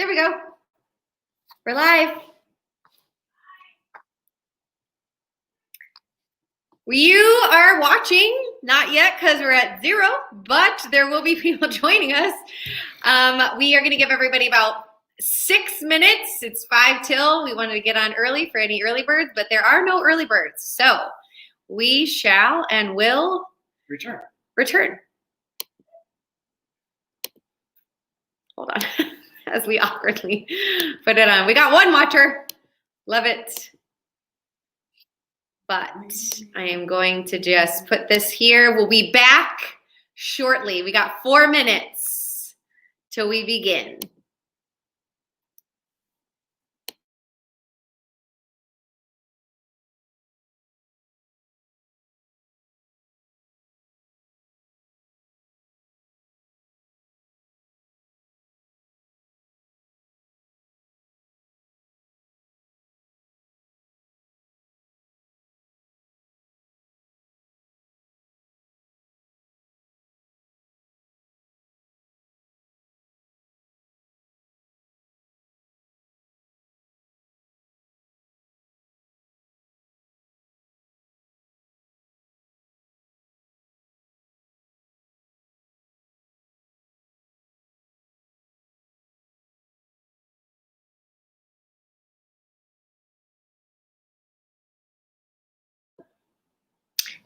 There we go. We're live. You are watching, not yet because we're at 0, but there will be people joining us. We are going to give everybody about 6 minutes. It's 5 till. We wanted to get on early for any early birds, but there are no early birds. So we shall and will return. Hold on, as we awkwardly put it on. We got one watcher. Love it. But I am going to just put this here. We'll be back shortly. We got 4 minutes till we begin.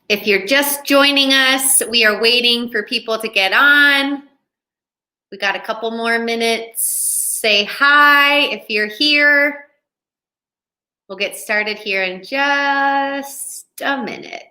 If you're just joining us, we are waiting for people to get on. We got a couple more minutes. Say hi if you're here. We'll get started here in just a minute.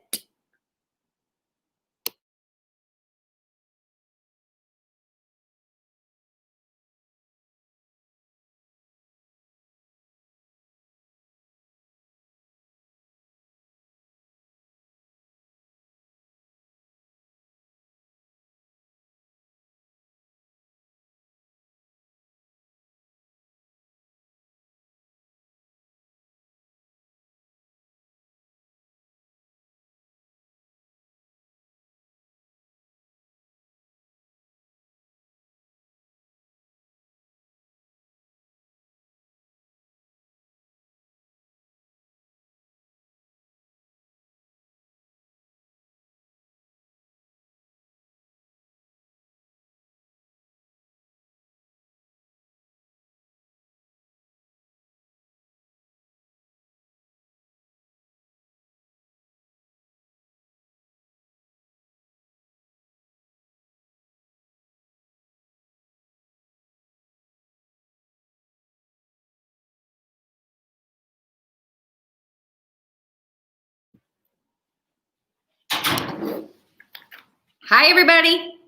Hi, everybody.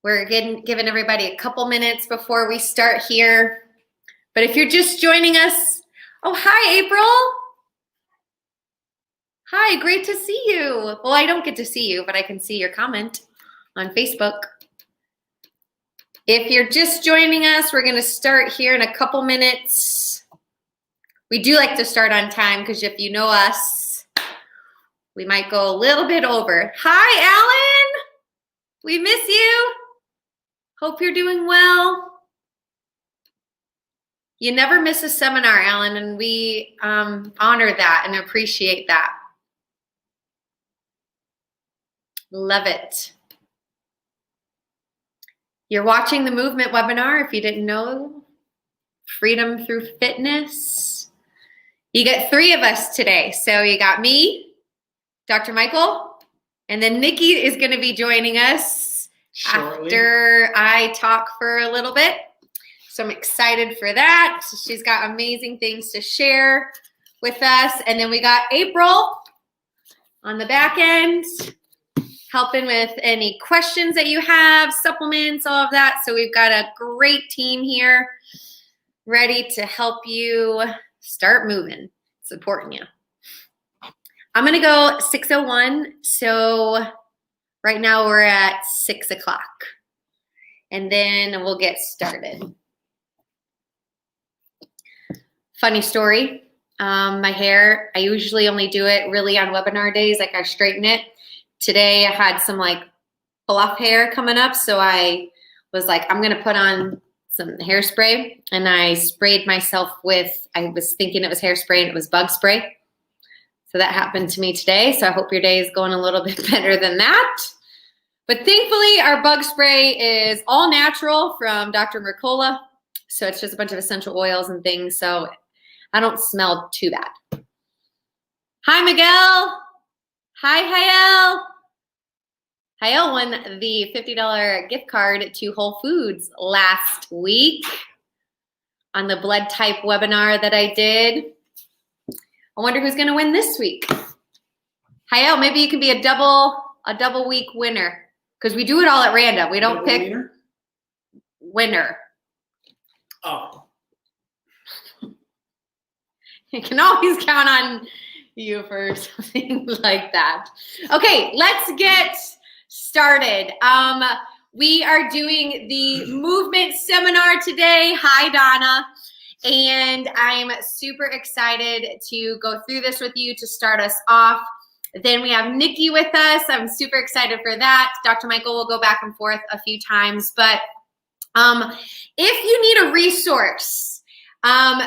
We're giving everybody a couple minutes before we start here. But if you're just joining us, oh, hi, April. Hi, great to see you. Well, I don't get to see you, but I can see your comment on Facebook. If you're just joining us, we're going to start here in a couple minutes. We do like to start on time because if you know us, we might go a little bit over. Hi, Alan. We miss you. Hope you're doing well. You never miss a seminar, Alan, and we honor that and appreciate that. Love it. You're watching the movement webinar, if you didn't know, Freedom Through Fitness. You get 3 of us today. So you got me, Dr. Michael, and then Nikki is going to be joining us shortly after I talk for a little bit. So I'm excited for that. She's got amazing things to share with us. And then we got April on the back end, helping with any questions that you have, supplements, all of that. So we've got a great team here ready to help you start moving, supporting you. I'm going to go 6:01. So right now we're at 6 o'clock. And then we'll get started. Funny story. My hair, I usually only do it really on webinar days, like I straighten it. Today I had some like fluff hair coming up, so I was like, I'm going to put on some hairspray, and I sprayed myself with, I was thinking it was hairspray and it was bug spray. So that happened to me today. So I hope your day is going a little bit better than that. But thankfully, our bug spray is all natural from Dr. Mercola. So it's just a bunch of essential oils and things. So I don't smell too bad. Hi, Miguel. Hi, Hayel. Hayel won the $50 gift card to Whole Foods last week on the blood type webinar that I did. I wonder who's going to win this week. Hayel, maybe you can be a double week winner, because we do it all at random. We don't pick winner. Oh. You can always count on you for something like that. Okay, let's get started. We are doing the movement seminar today. Hi, Donna. And I'm super excited to go through this with you to start us off. Then we have Nikki with us. I'm super excited for that. Dr. Michael will go back and forth a few times. But if you need a resource,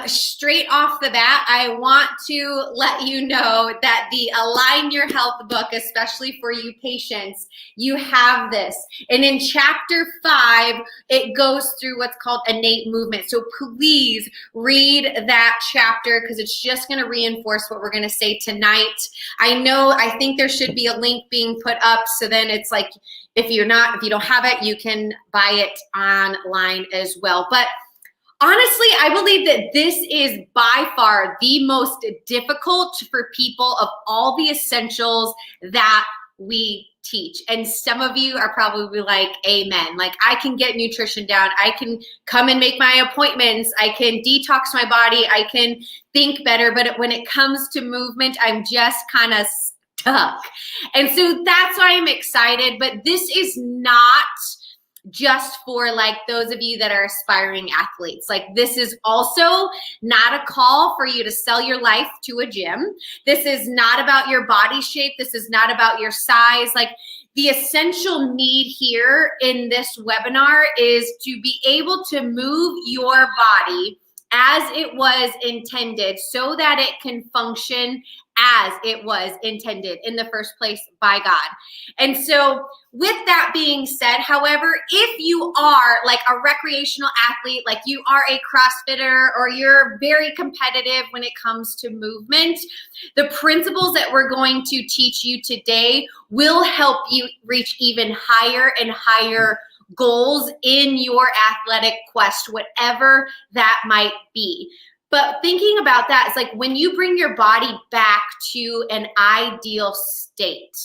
straight off the bat, I want to let you know that the Align Your Health book, especially for you patients, you have this. And in chapter 5, it goes through what's called innate movement. So please read that chapter, because it's just going to reinforce what we're going to say tonight. I think there should be a link being put up, so then it's like, if you don't have it, you can buy it online as well. But honestly, I believe that this is by far the most difficult for people of all the essentials that we teach. And some of you are probably like, amen. Like, I can get nutrition down. I can come and make my appointments. I can detox my body. I can think better. But when it comes to movement, I'm just kind of stuck. And so that's why I'm excited. But this is not just for like those of you that are aspiring athletes. Like, this is also not a call for you to sell your life to a gym. This is not about your body shape. This is not about your size. Like, the essential need here in this webinar is to be able to move your body as it was intended, so that it can function as it was intended in the first place by God. And so with that being said, however, if you are like a recreational athlete, like you are a CrossFitter, or you're very competitive when it comes to movement, the principles that we're going to teach you today will help you reach even higher and higher goals in your athletic quest, whatever that might be. But thinking about that, it's like when you bring your body back to an ideal state,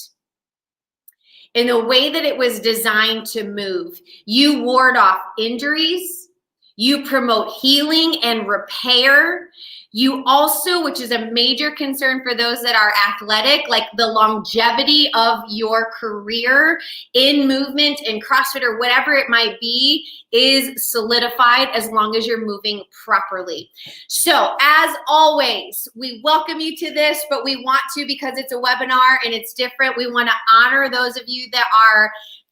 in the way that it was designed to move, you ward off injuries, you promote healing and repair. You also, which is a major concern for those that are athletic, like the longevity of your career in movement, in CrossFit, or whatever it might be, is solidified as long as you're moving properly. So as always, we welcome you to this, but we want to, because it's a webinar and it's different, we want to honor those of you that are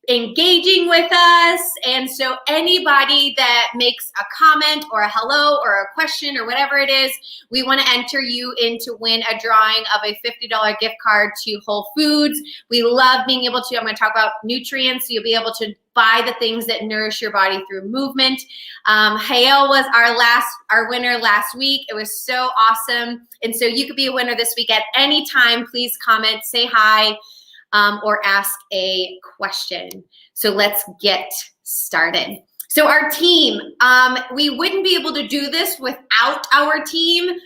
engaging with us. And so anybody that makes a comment or a hello or a question or whatever it is, we want to enter you in to win a drawing of a $50 gift card to Whole Foods. We love being able to, I'm going to talk about nutrients, so you'll be able to buy the things that nourish your body through movement. Hayel was our winner last week. It was so awesome. And so you could be a winner this week at any time. Please comment, say hi, or ask a question. So let's get started. So our team, we wouldn't be able to do this without our team.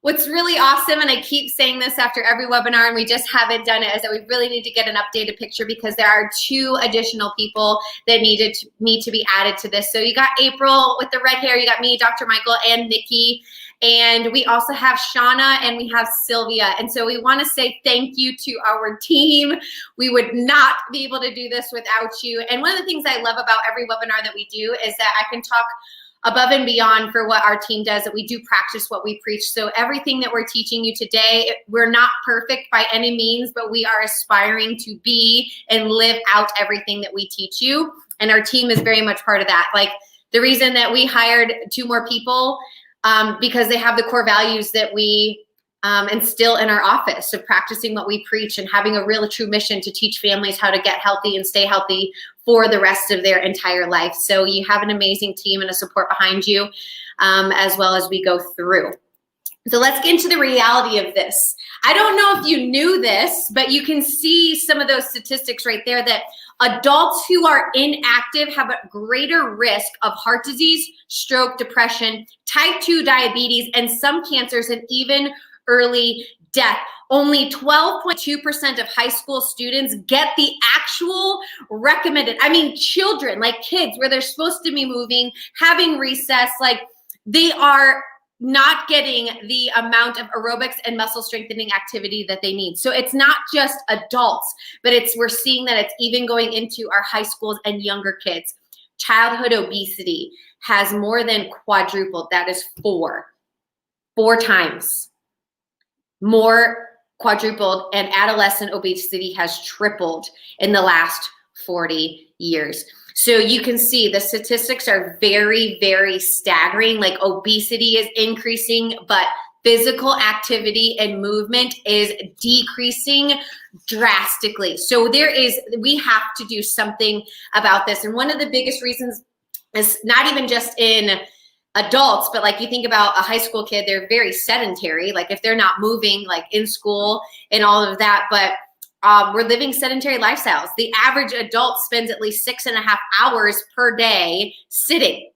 What's really awesome, and I keep saying this after every webinar, and we just haven't done it, is that we really need to get an updated picture, because there are 2 additional people that need to be added to this. So you got April with the red hair, you got me, Dr. Michael, and Nikki. And we also have Shauna and we have Sylvia. And so we want to say thank you to our team. We would not be able to do this without you. And one of the things I love about every webinar that we do is that I can talk above and beyond for what our team does, that we do practice what we preach. So everything that we're teaching you today, we're not perfect by any means, but we are aspiring to be and live out everything that we teach you. And our team is very much part of that. Like the reason that we hired 2 more people, because they have the core values that we instill in our office of practicing what we preach and having a real true mission to teach families how to get healthy and stay healthy for the rest of their entire life. So you have an amazing team and a support behind you as well as we go through. So let's get into the reality of this. I don't know if you knew this, but you can see some of those statistics right there that adults who are inactive have a greater risk of heart disease, stroke, depression, type 2 diabetes, and some cancers, and even early death. Only 12.2% of high school students get the actual recommended, children, like kids, where they're supposed to be moving, having recess, like they are not getting the amount of aerobics and muscle strengthening activity that they need. So it's not just adults, but we're seeing that it's even going into our high schools and younger kids. Childhood obesity has more than quadrupled. That is 4 times more quadrupled, and adolescent obesity has tripled in the last 40 years. So you can see the statistics are very, very staggering. Like obesity is increasing, but physical activity and movement is decreasing drastically. So we have to do something about this. And one of the biggest reasons is not even just in adults, but like you think about a high school kid, they're very sedentary. Like if they're not moving like in school and all of that, but we're living sedentary lifestyles. The average adult spends at least 6.5 hours per day sitting.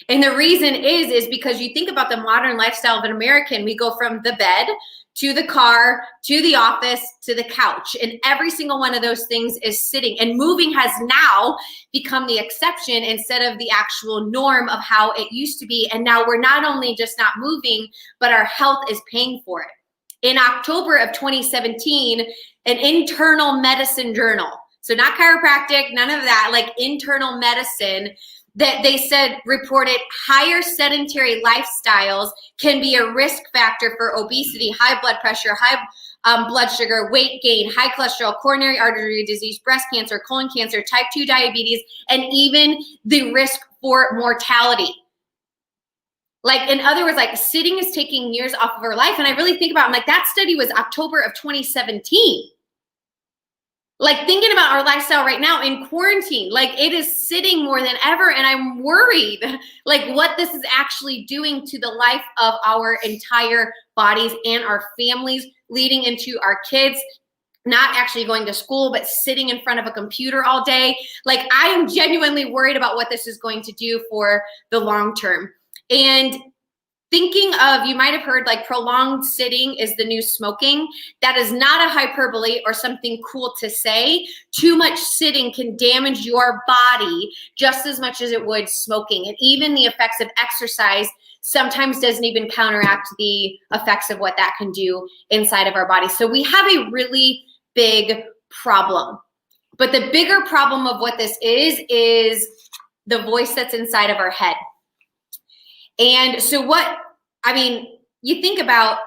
And the reason is because you think about the modern lifestyle of an American, we go from the bed to the car, to the office, to the couch. And every single one of those things is sitting. And moving has now become the exception instead of the actual norm of how it used to be. And now we're not only just not moving, but our health is paying for it. In October of 2017, an internal medicine journal, so not chiropractic, none of that, like internal medicine, that they said reported higher sedentary lifestyles can be a risk factor for obesity, high blood pressure, high blood sugar, weight gain, high cholesterol, coronary artery disease, breast cancer, colon cancer, type 2 diabetes, and even the risk for mortality. Like, in other words, like sitting is taking years off of our life. And I really think about, I'm like, that study was October of 2017. Like thinking about our lifestyle right now in quarantine, like it is sitting more than ever. And I'm worried like what this is actually doing to the life of our entire bodies and our families, leading into our kids not actually going to school, but sitting in front of a computer all day. Like I am genuinely worried about what this is going to do for the long term. And thinking of, you might have heard like prolonged sitting is the new smoking. That is not a hyperbole or something cool to say. Too much sitting can damage your body just as much as it would smoking. And even the effects of exercise sometimes doesn't even counteract the effects of what that can do inside of our body. So we have a really big problem. But the bigger problem of what this is the voice that's inside of our head. And so you think about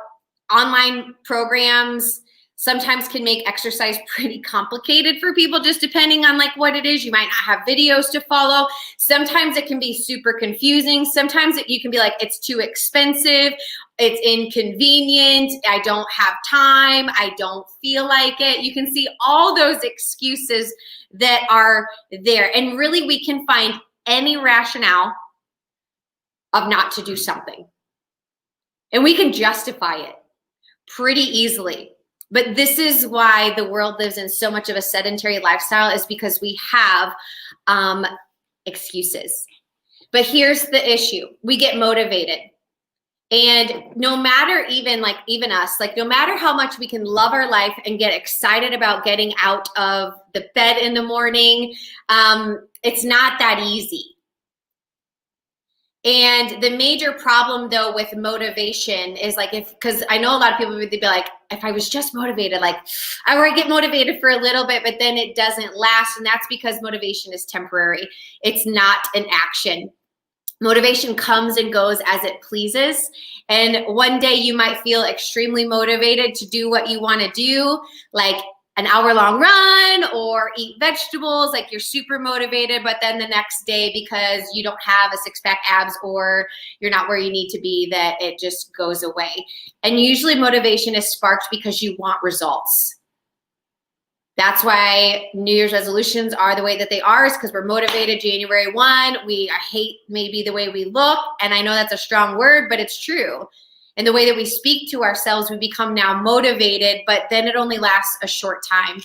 online programs sometimes can make exercise pretty complicated for people, just depending on like what it is. You might not have videos to follow. Sometimes it can be super confusing. Sometimes you can be like, it's too expensive. It's inconvenient. I don't have time. I don't feel like it. You can see all those excuses that are there. And really we can find any rationale of not to do something. And we can justify it pretty easily. But this is why the world lives in so much of a sedentary lifestyle, is because we have excuses. But here's the issue. We get motivated. And no matter even us, like no matter how much we can love our life and get excited about getting out of the bed in the morning, it's not that easy. And the major problem though with motivation is like, because I know a lot of people would be like, if I was just motivated, like I would get motivated for a little bit, but then it doesn't last. And that's because motivation is temporary. It's not an action. Motivation comes and goes as it pleases. And one day you might feel extremely motivated to do what you want to do. Like an hour-long run or eat vegetables, like you're super motivated, but then the next day, because you don't have a six-pack abs or you're not where you need to be, that it just goes away. And usually motivation is sparked because you want results. That's why New Year's resolutions are the way that they are, is because we're motivated January 1. I hate maybe the way we look, and I know that's a strong word, but it's true. And the way that we speak to ourselves, we become now motivated, but then it only lasts a short time.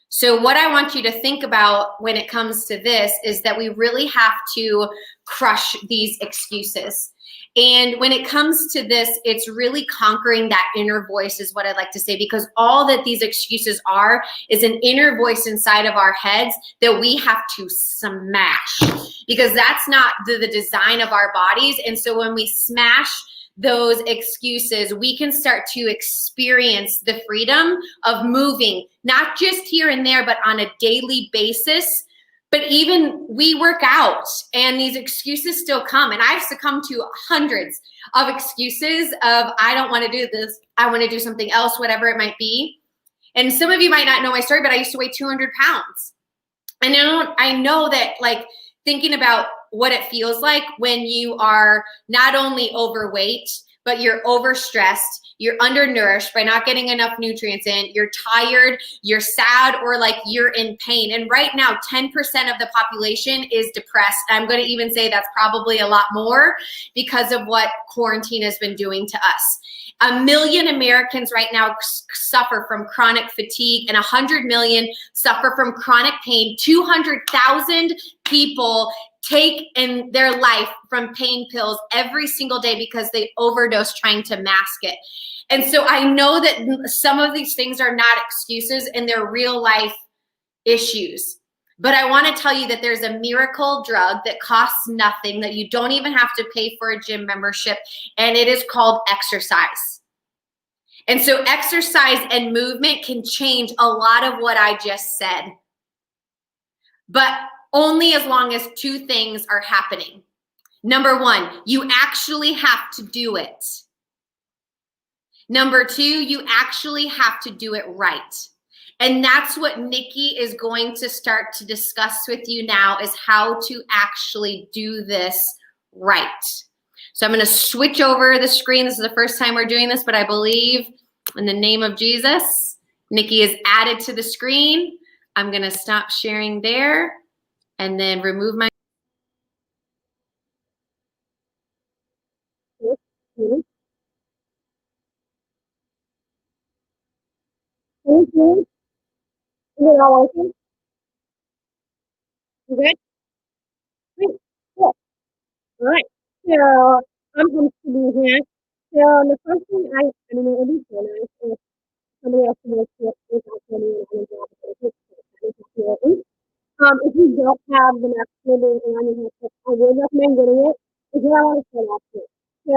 So what I want you to think about when it comes to this is that we really have to crush these excuses. And when it comes to this, it's really conquering that inner voice is what I'd like to say, because all that these excuses are is an inner voice inside of our heads that we have to smash, because that's not the design of our bodies. And so when we smash those excuses, we can start to experience the freedom of moving, not just here and there, but on a daily basis. But even we work out and these excuses still come. And I've succumbed to hundreds of excuses of, I don't want to do this, I want to do something else, whatever it might be. And some of you might not know my story, but I used to weigh 200 pounds. And I know that, like, thinking about what it feels like when you are not only overweight, but you're overstressed, you're undernourished by not getting enough nutrients in, you're tired, you're sad, or like you're in pain. And right now, 10% of the population is depressed. I'm going to even say that's probably a lot more because of what quarantine has been doing to us. 1 million Americans right now suffer from chronic fatigue, and 100 million suffer from chronic pain. 200,000 people take in their life from pain pills every single day because they overdose trying to mask it. And so I know that some of these things are not excuses and they're real life issues. But I want to tell you that there's a miracle drug that costs nothing, that you don't even have to pay for a gym membership, and it is called exercise. And so exercise and movement can change a lot of what I just said, but only as long as two things are happening. Number one, you actually have to do it. Number two, you actually have to do it right. And that's what Nikki is going to start to discuss with you now, is how to actually do this right. So I'm going to switch over the screen. This is the first time we're doing this, but I believe in the name of Jesus, Nikki is added to the screen. I'm going to stop sharing there and then remove my. Is it all working? You good? Great. Cool. All right. So I'm going to be here. So the first thing I mean, it would be so nice if somebody else can work with me and I'm job. If you don't have the next living on your headset, I would recommend getting it if you want to start off with. So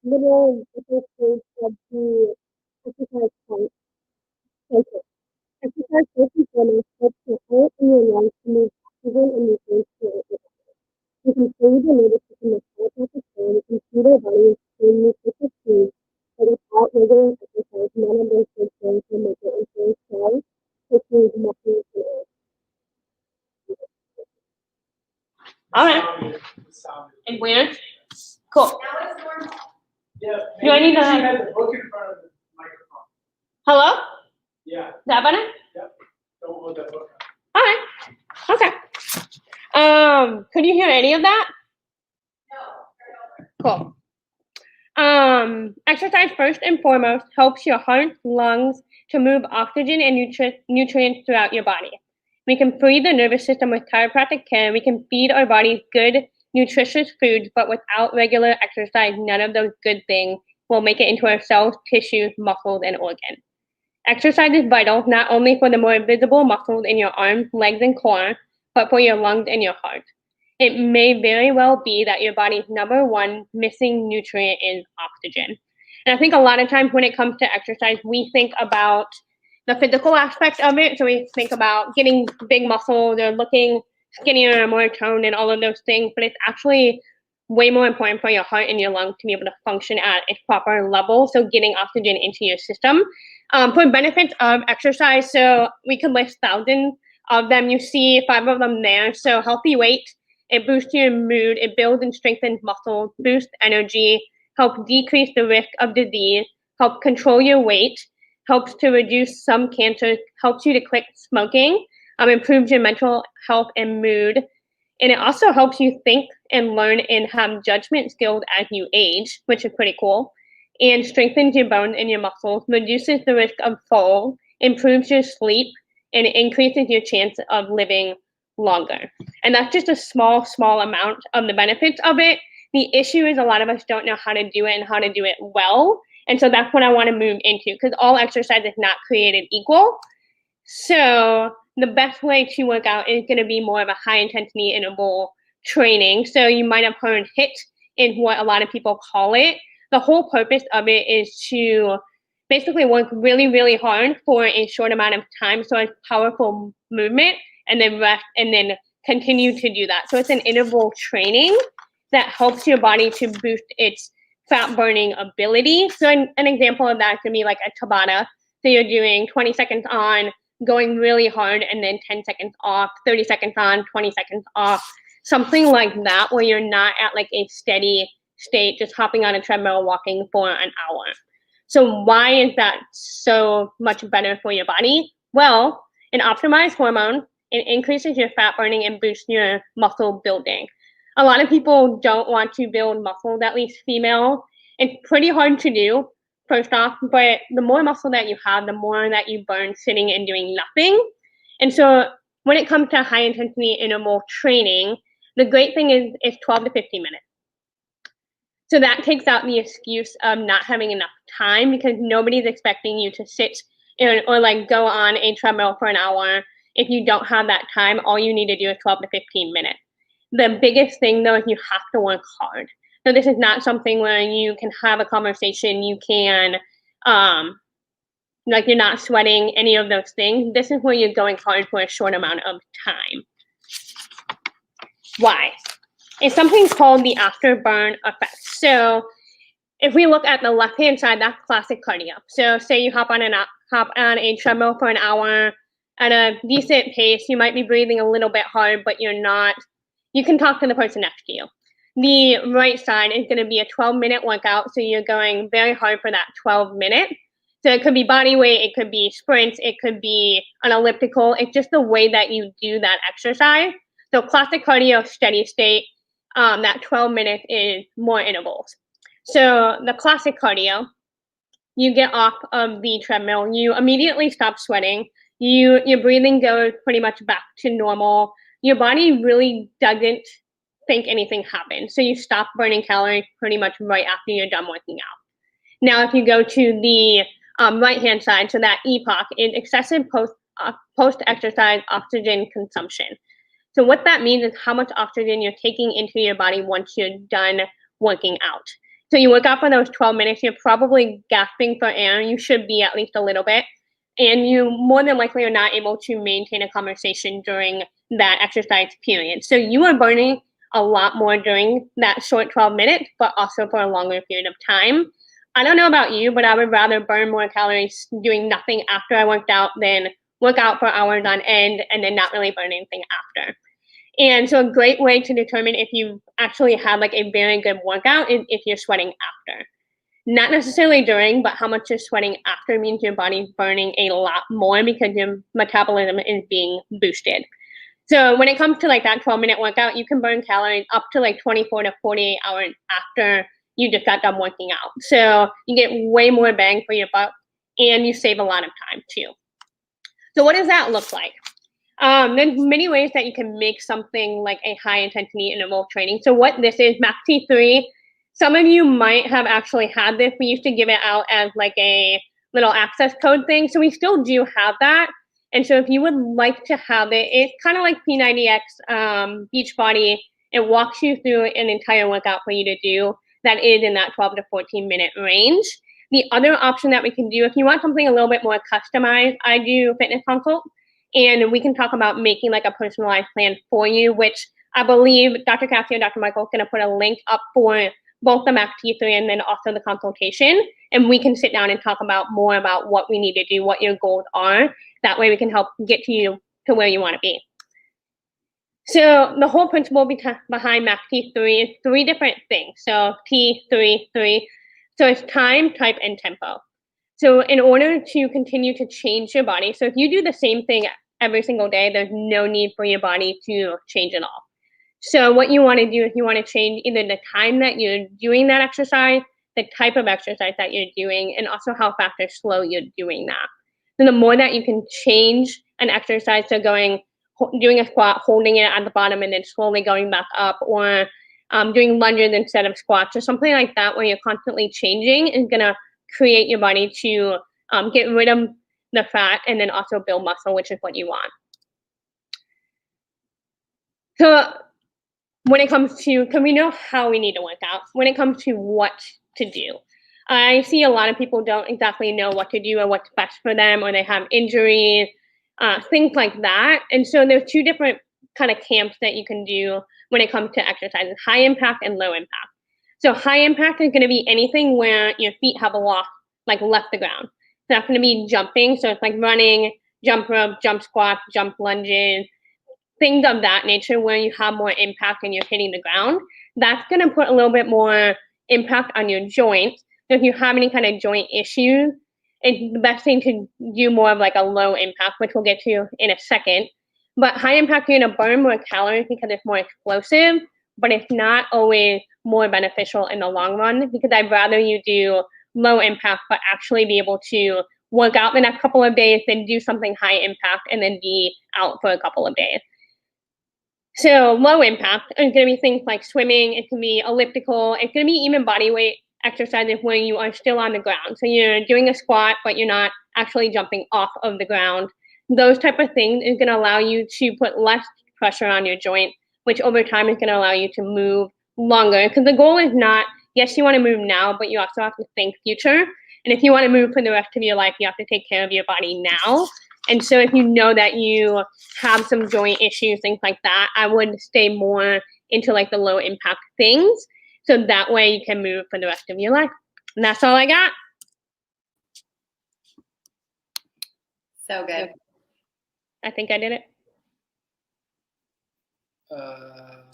literally the first stage of the exercise point. Exercise first and foremost helps your heart and your lungs to move oxygen and nutrients to your body. You can save the nervous system with high pain and feed our bodies with nutritious food, but without regular exercise, none of those good things will make it into your cells, which means muscles and organs. All right. And where? Cool. Yeah. Do I need to have the book in front of the microphone? Hello? Yeah. Is that better? Yep. Don't hold that book up. All right. Okay. Could you hear any of that? No. Cool. Exercise first and foremost helps your heart, lungs to move oxygen and nutrients throughout your body. We can free the nervous system with chiropractic care. We can feed our bodies good, nutritious foods, but without regular exercise, none of those good things will make it into our cells, tissues, muscles, and organs. Exercise is vital not only for the more visible muscles in your arms, legs, and core, but for your lungs and your heart. It may very well be that your body's number one missing nutrient is oxygen. And I think a lot of times when it comes to exercise, we think about the physical aspect of it. So we think about getting big muscles or looking skinnier or more toned and all of those things, but it's actually way more important for your heart and your lungs to be able to function at a proper level. So getting oxygen into your system. For benefits of exercise, so we could list thousands of them. You see 5 of them there. So healthy weight, it boosts your mood, it builds and strengthens muscles, boosts energy, helps decrease the risk of disease, helps control your weight, helps to reduce some cancers, helps you to quit smoking, improves your mental health and mood. And it also helps you think and learn and have judgment skills as you age, which is pretty cool. And strengthens your bones and your muscles, reduces the risk of fall, improves your sleep, and it increases your chance of living longer. And that's just a small amount of the benefits of it. The issue is a lot of us don't know how to do it and how to do it well. And so that's what I want to move into, because all exercise is not created equal. So the best way to work out is going to be more of a high intensity interval training. So you might have heard HIIT is what a lot of people call it. The whole purpose of it is to basically work really, really hard for a short amount of time. So it's powerful movement and then rest and then continue to do that. So it's an interval training that helps your body to boost its fat burning ability. So an example of that could be like a Tabata. So you're doing 20 seconds on, going really hard, and then 10 seconds off, 30 seconds on, 20 seconds off, something like that, where you're not at like a steady state, just hopping on a treadmill, walking for an hour. So why is that so much better for your body? Well, it optimizes hormones, it increases your fat burning and boosts your muscle building. A lot of people don't want to build muscles, at least female. It's pretty hard to do, first off, but the more muscle that you have, the more that you burn sitting and doing nothing. And so when it comes to high intensity interval training, the great thing is it's 12 to 15 minutes. So that takes out the excuse of not having enough time, because nobody's expecting you to sit or like go on a treadmill for an hour. If you don't have that time, all you need to do is 12 to 15 minutes. The biggest thing though is you have to work hard. So this is not something where you can have a conversation, you can, like you're not sweating, any of those things. This is where you're going hard for a short amount of time. Why? It's something called the afterburn effect. So if we look at the left-hand side, that's classic cardio. So say you hop on a treadmill for an hour at a decent pace. You might be breathing a little bit hard, but you're not. You can talk to the person next to you. The right side is going to be a 12-minute workout. So you're going very hard for that 12 minutes. So it could be body weight, it could be sprints, it could be an elliptical. It's just the way that you do that exercise. So classic cardio, steady state, that 12 minutes is more intervals. So the classic cardio, you get off of the treadmill, you immediately stop sweating, your breathing goes pretty much back to normal. Your body really doesn't think anything happened. So you stop burning calories pretty much right after you're done working out. Now, if you go to the right-hand side, so that EPOC is excessive post-exercise oxygen consumption. So what that means is how much oxygen you're taking into your body once you're done working out. So you work out for those 12 minutes, you're probably gasping for air. You should be at least a little bit. And you more than likely are not able to maintain a conversation during that exercise period. So you are burning a lot more during that short 12 minutes, but also for a longer period of time. I don't know about you, but I would rather burn more calories doing nothing after I worked out than work out for hours on end and then not really burn anything after. And so a great way to determine if you actually had like a very good workout is if you're sweating after. Not necessarily during, but how much you're sweating after means your body's burning a lot more because your metabolism is being boosted. So when it comes to like that 12-minute workout, you can burn calories up to like 24 to 48 hours after you just got done working out. So you get way more bang for your buck and you save a lot of time too. So what does that look like? There's many ways that you can make something like a high intensity interval training. So what this is, Max T3, some of you might have actually had this. We used to give it out as like a little access code thing. So we still do have that. And so if you would like to have it, it's kind of like P90X Beachbody. It walks you through an entire workout for you to do that is in that 12 to 14 minute range. The other option that we can do, if you want something a little bit more customized, I do fitness consult, and we can talk about making like a personalized plan for you, which I believe Dr. Cassie and Dr. Michael are going to put a link up for both the MAC T3 and then also the consultation. And we can sit down and talk about more about what we need to do, what your goals are. That way we can help get you to where you want to be. So the whole principle behind MAC T3 is 3 different things. So T3, 3. So it's time, type, and tempo. So in order to continue to change your body, so if you do the same thing every single day, there's no need for your body to change at all. So what you want to do is you want to change either the time that you're doing that exercise, the type of exercise that you're doing, and also how fast or slow you're doing that. So the more that you can change an exercise, so doing a squat, holding it at the bottom, and then slowly going back up, or doing lunges instead of squats, or something like that, where you're constantly changing, is gonna create your body to get rid of the fat and then also build muscle, which is what you want. So when it comes to, because we know how we need to work out, when it comes to what to do, I see a lot of people don't exactly know what to do or what's best for them, or they have injuries, things like that. And so there's 2 different kind of camps that you can do when it comes to exercises: high impact and low impact. So high impact is going to be anything where your feet have left the ground. So that's going to be jumping. So it's like running, jump rope, jump squats, jump lunges, things of that nature where you have more impact and you're hitting the ground. That's going to put a little bit more impact on your joints. So if you have any kind of joint issues, it's the best thing to do more of like a low impact, which we'll get to in a second. But high impact, you're going to burn more calories because it's more explosive, but it's not always more beneficial in the long run, because I'd rather you do low impact but actually be able to work out the next couple of days than do something high impact and then be out for a couple of days. So low impact is going to be things like swimming, it can be elliptical, it's going to be even body weight exercises where you are still on the ground. So you're doing a squat, but you're not actually jumping off of the ground. Those type of things is going to allow you to put less pressure on your joint, which over time is going to allow you to move longer. Because the goal is not, yes, you want to move now, but you also have to think future. And if you want to move for the rest of your life, you have to take care of your body now. And so if you know that you have some joint issues, things like that, I would stay more into like the low impact things. So that way you can move for the rest of your life. And that's all I got. So good. I think I did it.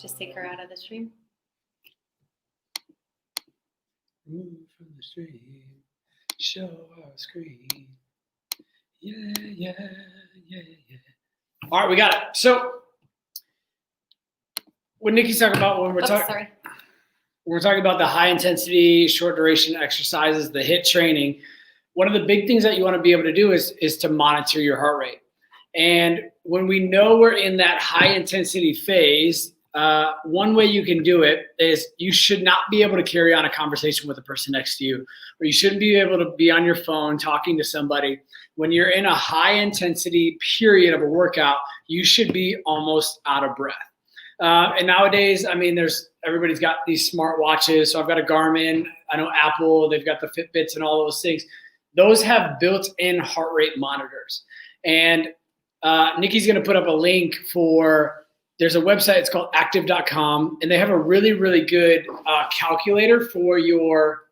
Just take her out of the stream. Move from the stream, show our screen. Yeah. All right, we got it. So, what Nikki's talking about when we're talking about the high intensity, short duration exercises, the HIIT training, one of the big things that you want to be able to do is to monitor your heart rate. And when we know we're in that high intensity phase, one way you can do it is you should not be able to carry on a conversation with the person next to you, or you shouldn't be able to be on your phone talking to somebody. When you're in a high intensity period of a workout, you should be almost out of breath. And nowadays, I mean, everybody's got these smart watches. So I've got a Garmin, I know Apple, they've got the Fitbits and all those things. Those have built-in heart rate monitors. And Nikki's going to put up a link there's a website, it's called active.com, and they have a really, really good calculator for your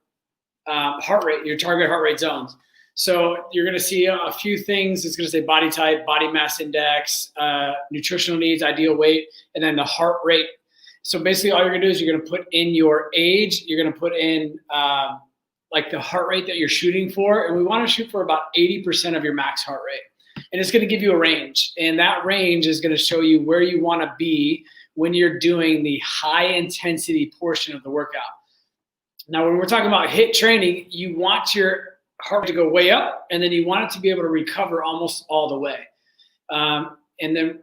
heart rate, your target heart rate zones. So you're going to see a few things. It's going to say body type, body mass index, nutritional needs, ideal weight, and then the heart rate. So basically all you're going to do is you're going to put in your age, you're going to put in like the heart rate that you're shooting for, and we want to shoot for about 80% of your max heart rate. And it's going to give you a range, and that range is going to show you where you want to be when you're doing the high intensity portion of the workout. Now, when we're talking about HIIT training, you want your heart to go way up, and then you want it to be able to recover almost all the way. And then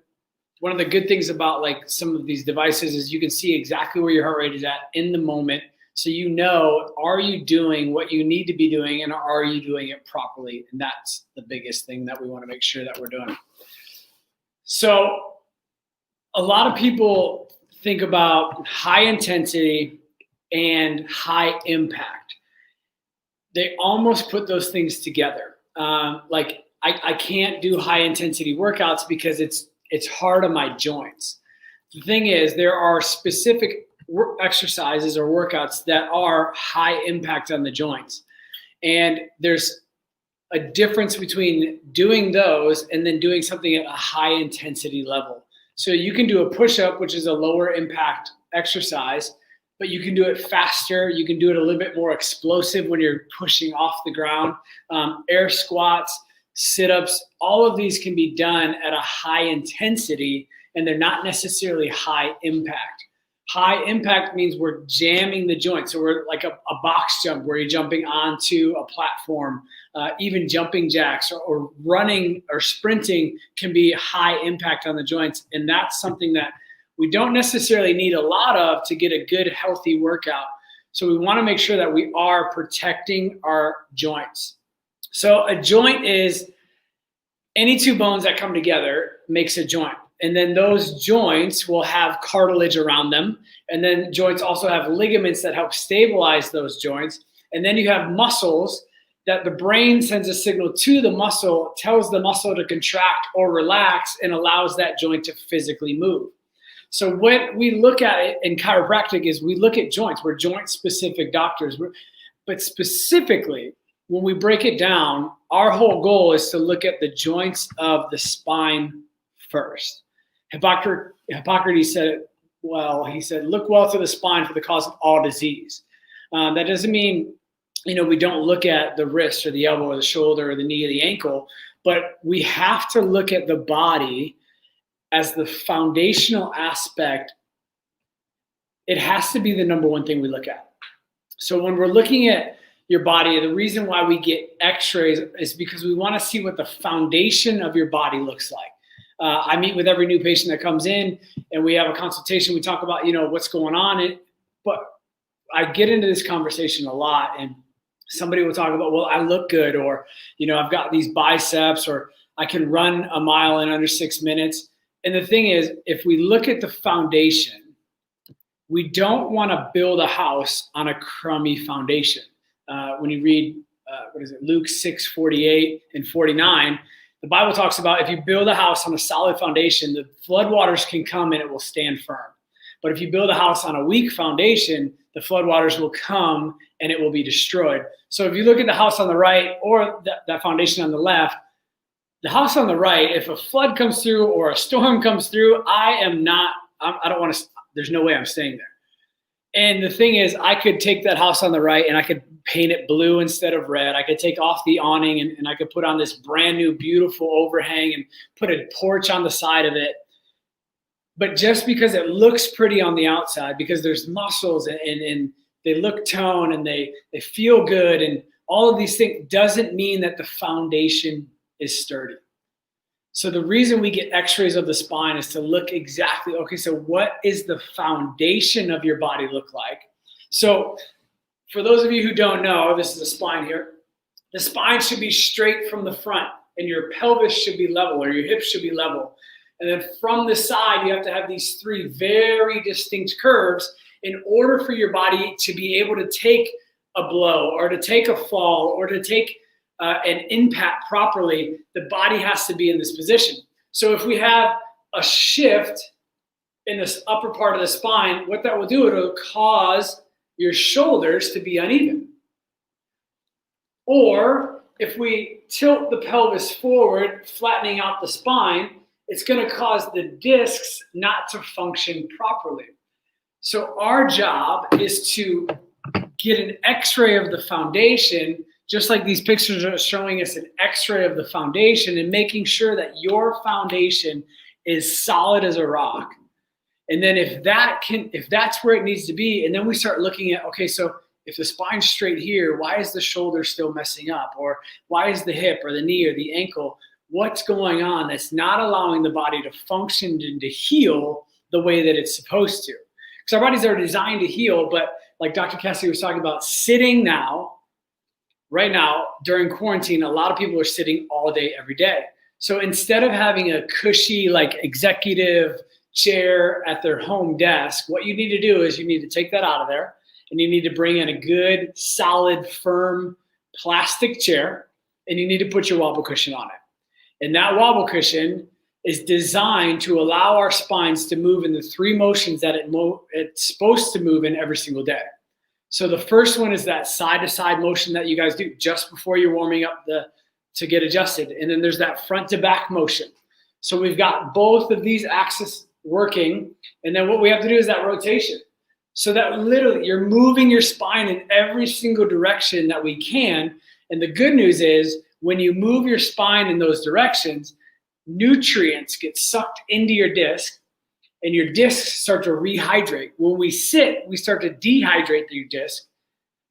one of the good things about like some of these devices is you can see exactly where your heart rate is at in the moment. So you know, are you doing what you need to be doing, and are you doing it properly? And that's the biggest thing that we want to make sure that we're doing. So a lot of people think about high intensity and high impact. They almost put those things together. Like I can't do high intensity workouts because it's hard on my joints. The thing is, there are specific exercises or workouts that are high impact on the joints. And there's a difference between doing those and then doing something at a high intensity level. So you can do a push-up, which is a lower impact exercise, but you can do it faster. You can do it a little bit more explosive when you're pushing off the ground. Air squats, sit-ups, all of these can be done at a high intensity, and they're not necessarily high impact. High impact means we're jamming the joint. So we're like a box jump where you're jumping onto a platform. Even jumping jacks or running or sprinting can be high impact on the joints. And that's something that we don't necessarily need a lot of to get a good, healthy workout. So we want to make sure that we are protecting our joints. So a joint is any two bones that come together makes a joint. And then those joints will have cartilage around them. And then joints also have ligaments that help stabilize those joints. And then you have muscles that the brain sends a signal to the muscle, tells the muscle to contract or relax, and allows that joint to physically move. So what we look at it in chiropractic is we look at joints. We're joint-specific doctors. But specifically, when we break it down, our whole goal is to look at the joints of the spine first. Hippocrates said it well. He said, look well to the spine for the cause of all disease. That doesn't mean, we don't look at the wrist or the elbow or the shoulder or the knee or the ankle, but we have to look at the body as the foundational aspect. It has to be the number one thing we look at. So when we're looking at your body, the reason why we get x-rays is because we want to see what the foundation of your body looks like. I meet with every new patient that comes in and we have a consultation. We talk about, what's going on. But I get into this conversation a lot, and somebody will talk about, well, I look good, or, I've got these biceps, or I can run a mile in under 6 minutes. And the thing is, if we look at the foundation, we don't want to build a house on a crummy foundation. When you read, Luke 6:48 and 49, the Bible talks about if you build a house on a solid foundation, the floodwaters can come and it will stand firm. But if you build a house on a weak foundation, the floodwaters will come and it will be destroyed. So if you look at the house on the right or that foundation on the left, the house on the right, if a flood comes through or a storm comes through, there's no way I'm staying there. And the thing is, I could take that house on the right and I could paint it blue instead of red. I could take off the awning and I could put on this brand new, beautiful overhang and put a porch on the side of it. But just because it looks pretty on the outside, because there's muscles and they look toned and they feel good and all of these things, doesn't mean that the foundation is sturdy. So the reason we get x-rays of the spine is to look exactly, okay, so what is the foundation of your body look like? So for those of you who don't know, this is the spine here. The spine should be straight from the front and your pelvis should be level, or your hips should be level. And then from the side, you have to have these three very distinct curves in order for your body to be able to take a blow or to take a fall or to take an impact properly. The body has to be in this position. So if we have a shift in this upper part of the spine, what that will do, it'll cause your shoulders to be uneven. Or if we tilt the pelvis forward, flattening out the spine, it's going to cause the discs not to function properly. So our job is to get an x-ray of the foundation, just like these pictures are showing us an x-ray of the foundation, and making sure that your foundation is solid as a rock. And then if that's where it needs to be, and then we start looking at, okay, so if the spine's straight here, why is the shoulder still messing up? Or why is the hip or the knee or the ankle, what's going on that's not allowing the body to function and to heal the way that it's supposed to? Because our bodies are designed to heal, but like Dr. Cassidy was talking about, sitting now, right now, during quarantine, a lot of people are sitting all day, every day. So instead of having a cushy, like executive chair at their home desk, what you need to do is you need to take that out of there and you need to bring in a good, solid, firm plastic chair, and you need to put your wobble cushion on it. And that wobble cushion is designed to allow our spines to move in the 3 motions that it's supposed to move in every single day. So the first one is that side-to-side motion that you guys do just before you're warming up to get adjusted. And then there's that front-to-back motion. So we've got both of these axes working. And then what we have to do is that rotation. So that literally you're moving your spine in every single direction that we can. And the good news is when you move your spine in those directions, nutrients get sucked into your disc and your discs start to rehydrate. When we sit, we start to dehydrate your disc.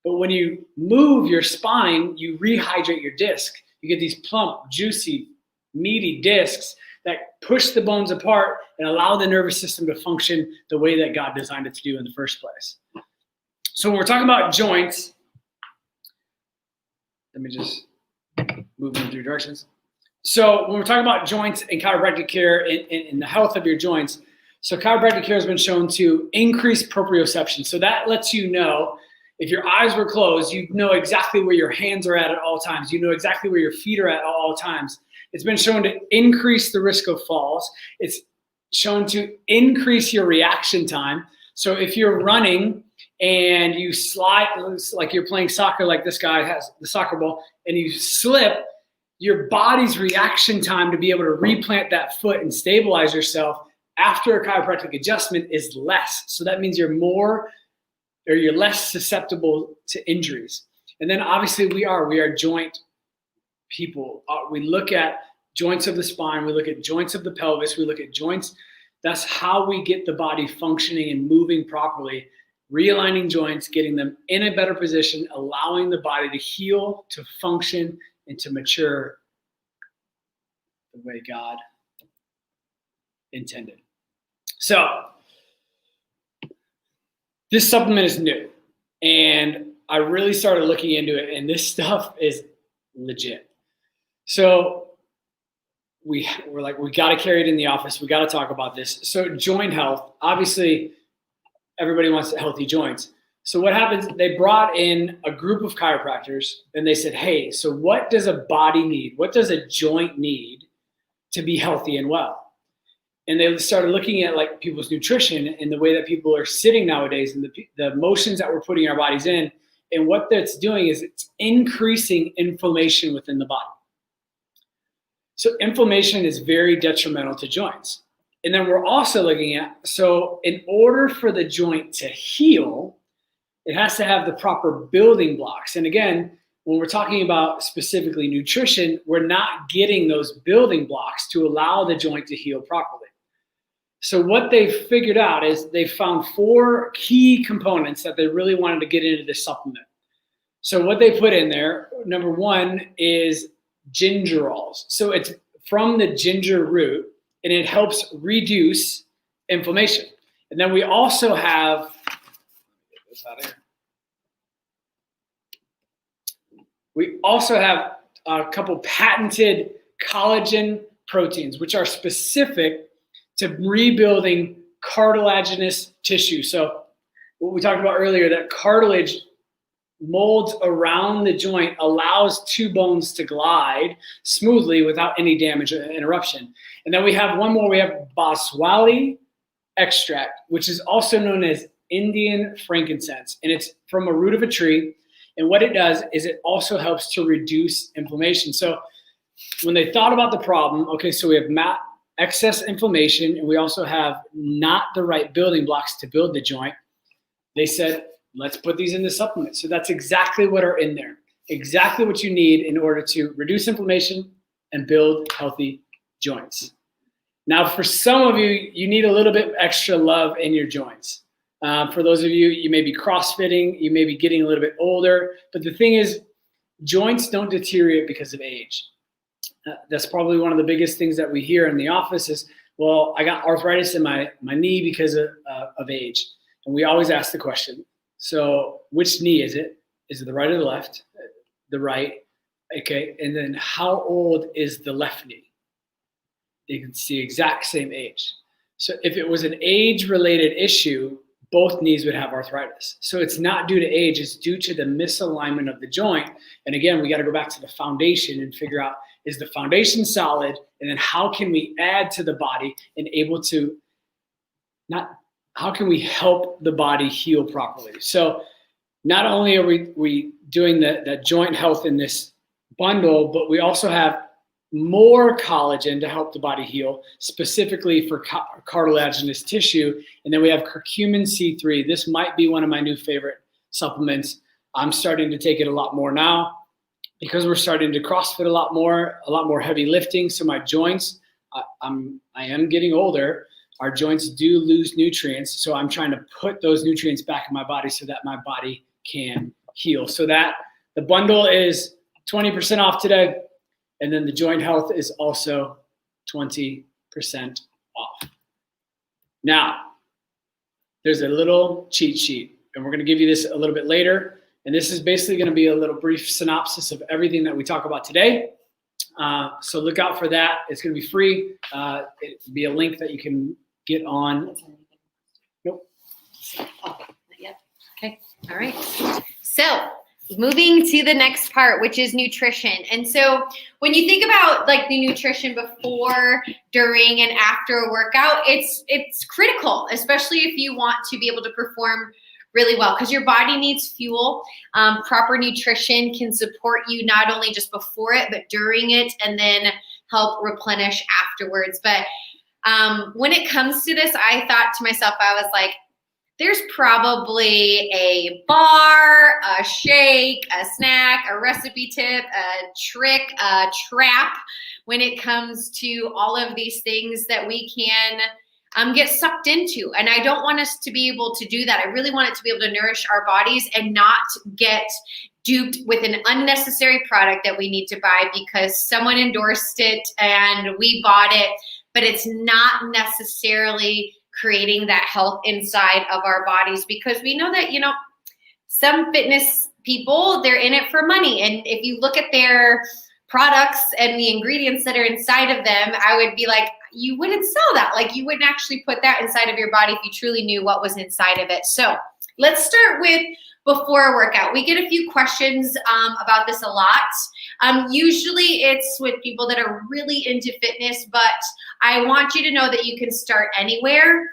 But when you move your spine, you rehydrate your disc. You get these plump, juicy, meaty discs that push the bones apart and allow the nervous system to function the way that God designed it to do in the first place. So when we're talking about joints, let me just move in 3 directions. So when we're talking about joints and chiropractic care and the health of your joints, so chiropractic care has been shown to increase proprioception. So that lets you know, if your eyes were closed, you know exactly where your hands are at all times. You know exactly where your feet are at all times. It's been shown to increase the risk of falls. It's shown to increase your reaction time. So if you're running and you slide, like you're playing soccer, like this guy has the soccer ball, and you slip, your body's reaction time to be able to replant that foot and stabilize yourself after a chiropractic adjustment is less. So that means you're less susceptible to injuries. And then obviously we are joint people. We look at joints of the spine, we look at joints of the pelvis, we look at joints. That's how we get the body functioning and moving properly, realigning joints, getting them in a better position, allowing the body to heal, to function, and to mature the way God intended. So this supplement is new, and I really started looking into it, and this stuff is legit. So we're like, we got to carry it in the office. We got to talk about this. So joint health, obviously everybody wants healthy joints. So what happens, they brought in a group of chiropractors and they said, hey, so what does a body need? What does a joint need to be healthy and well? And they started looking at like people's nutrition and the way that people are sitting nowadays and the motions that we're putting our bodies in. And what that's doing is it's increasing inflammation within the body. So inflammation is very detrimental to joints. And then we're also looking at, so in order for the joint to heal, it has to have the proper building blocks. And again, when we're talking about specifically nutrition, we're not getting those building blocks to allow the joint to heal properly. So what they figured out is they found 4 key components that they really wanted to get into this supplement. So what they put in there, number 1 is gingerols. So it's from the ginger root, and it helps reduce inflammation. And then we also have, we also have a couple patented collagen proteins, which are specific to rebuilding cartilaginous tissue. So what we talked about earlier, that cartilage molds around the joint allows 2 bones to glide smoothly without any damage or interruption. And then we have one more, we have Boswellia extract, which is also known as Indian frankincense. And it's from a root of a tree. And what it does is it also helps to reduce inflammation. So when they thought about the problem, okay, so we have excess inflammation, and we also have not the right building blocks to build the joint. They said, let's put these in the supplement. So that's exactly what are in there. Exactly what you need in order to reduce inflammation and build healthy joints. Now, for some of you, you need a little bit extra love in your joints. For those of you, you may be CrossFitting, you may be getting a little bit older, but the thing is, joints don't deteriorate because of age. That's probably one of the biggest things that we hear in the office is, well, I got arthritis in my knee because of age. And we always ask the question, so which knee is it? Is it the right or the left? The right. Okay. And then how old is the left knee? They can see exact same age. So if it was an age-related issue, both knees would have arthritis. So it's not due to age, it's due to the misalignment of the joint. And again, we got to go back to the foundation and figure out, is the foundation solid, and then how can we add to the body and how can we help the body heal properly? So not only are we doing that joint health in this bundle, but we also have more collagen to help the body heal, specifically for cartilaginous tissue. And then we have curcumin C3. This might be one of my new favorite supplements. I'm starting to take it a lot more now because we're starting to CrossFit a lot more heavy lifting. So my joints, I am getting older. Our joints do lose nutrients. So I'm trying to put those nutrients back in my body so that my body can heal. So that the bundle is 20% off today. And then the joint health is also 20% off. Now, there's a little cheat sheet, and we're going to give you this a little bit later. And this is basically going to be a little brief synopsis of everything that we talk about today. So look out for that. It's going to be free. It'll be a link that you can get on. Nope. Oh, not yet. Okay. All right. So moving to the next part, which is nutrition. And so when you think about like the nutrition before, during, and after a workout, it's critical, especially if you want to be able to perform really well, because your body needs fuel. Proper nutrition can support you not only just before it, but during it, and then help replenish afterwards. But when it comes to this, I thought to myself, I was like, there's probably a bar, a shake, a snack, a recipe tip, a trick, a trap when it comes to all of these things that we can get sucked into. And I don't want us to be able to do that. I really want it to be able to nourish our bodies and not get duped with an unnecessary product that we need to buy because someone endorsed it and we bought it, but it's not necessarily creating that health inside of our bodies, because we know that, some fitness people, they're in it for money. And if you look at their products and the ingredients that are inside of them, I would be like, you wouldn't sell that. Like, you wouldn't actually put that inside of your body if you truly knew what was inside of it. So let's start with before a workout. We get a few questions about this a lot. Usually it's with people that are really into fitness, but I want you to know that you can start anywhere.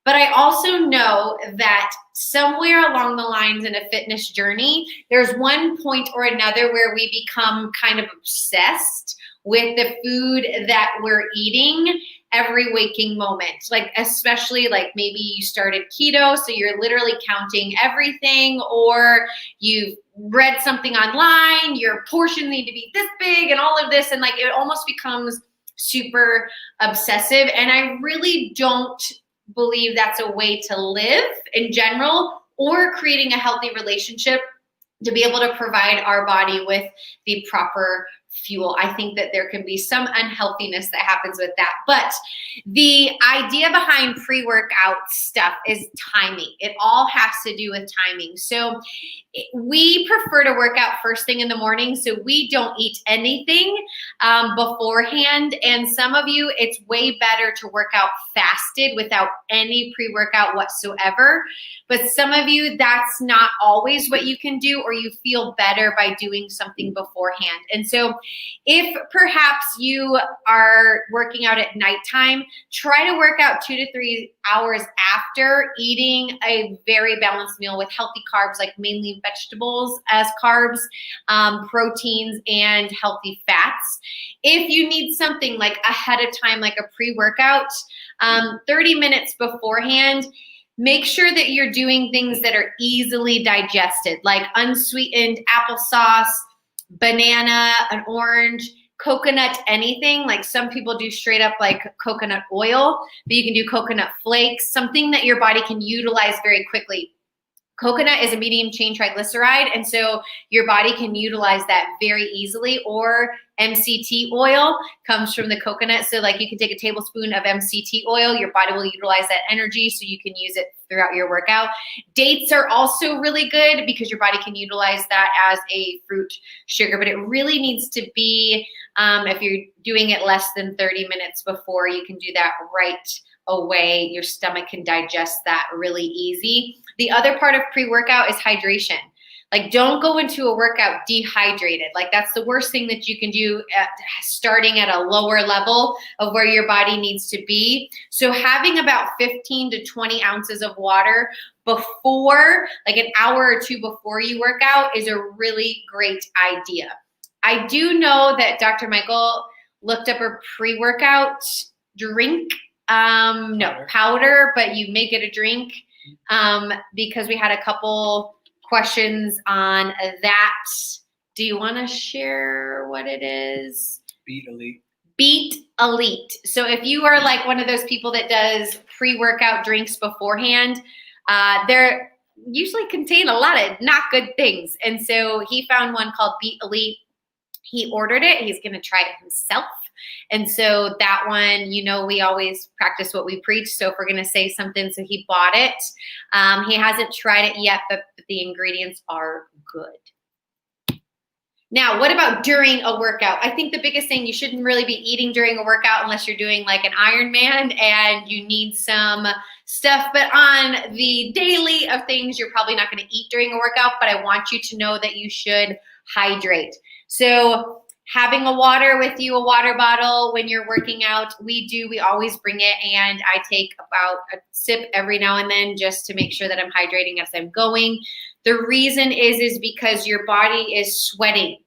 But I also know that somewhere along the lines in a fitness journey, there's one point or another where we become kind of obsessed with the food that we're eating every waking moment. Like, especially like maybe you started keto, so you're literally counting everything, or you've read something online, your portions need to be this big and all of this. And like, it almost becomes super obsessive. And I really don't believe that's a way to live in general, or creating a healthy relationship to be able to provide our body with the proper fuel. I think that there can be some unhealthiness that happens with that. But the idea behind pre-workout stuff is timing. It all has to do with timing. So we prefer to work out first thing in the morning, so we don't eat anything beforehand. And some of you, it's way better to work out fasted without any pre-workout whatsoever. But some of you, that's not always what you can do, or you feel better by doing something beforehand. And so if perhaps you are working out at nighttime, try to work out 2 to 3 hours after, eating a very balanced meal with healthy carbs, like mainly vegetables as carbs, proteins, and healthy fats. If you need something like ahead of time, like a pre-workout, 30 minutes beforehand, make sure that you're doing things that are easily digested, like unsweetened applesauce, banana, an orange, coconut, anything. Like, some people do straight up like coconut oil, but you can do coconut flakes, something that your body can utilize very quickly. Coconut is a medium chain triglyceride, and so your body can utilize that very easily. Or MCT oil comes from the coconut. So like, you can take a tablespoon of MCT oil, your body will utilize that energy, so you can use it throughout your workout. Dates are also really good because your body can utilize that as a fruit sugar, but it really needs to be, if you're doing it less than 30 minutes before, you can do that right away. Your stomach can digest that really easy. The other part of pre-workout is hydration. Like, don't go into a workout dehydrated. Like, that's the worst thing that you can do at starting at a lower level of where your body needs to be. So having about 15 to 20 ounces of water before, like an hour or two before you work out, is a really great idea. I do know that Dr. Michael looked up a pre-workout drink, powder, but you make it a drink, because we had a couple questions on that. Do you want to share what it is? Beat Elite. Beat Elite. So if you are like one of those people that does pre-workout drinks beforehand, they're usually contain a lot of not good things. And so he found one called Beat Elite. He ordered it. He's going to try it himself. And so that one, we always practice what we preach. So if we're going to say something, so he bought it. He hasn't tried it yet, but the ingredients are good. Now, what about during a workout? I think the biggest thing, you shouldn't really be eating during a workout unless you're doing like an Ironman and you need some stuff. But on the daily of things, you're probably not going to eat during a workout, but I want you to know that you should hydrate. So having a water with you, a water bottle when you're working out, we always bring it, and I take about a sip every now and then just to make sure that I'm hydrating as I'm going. The reason is because your body is sweating.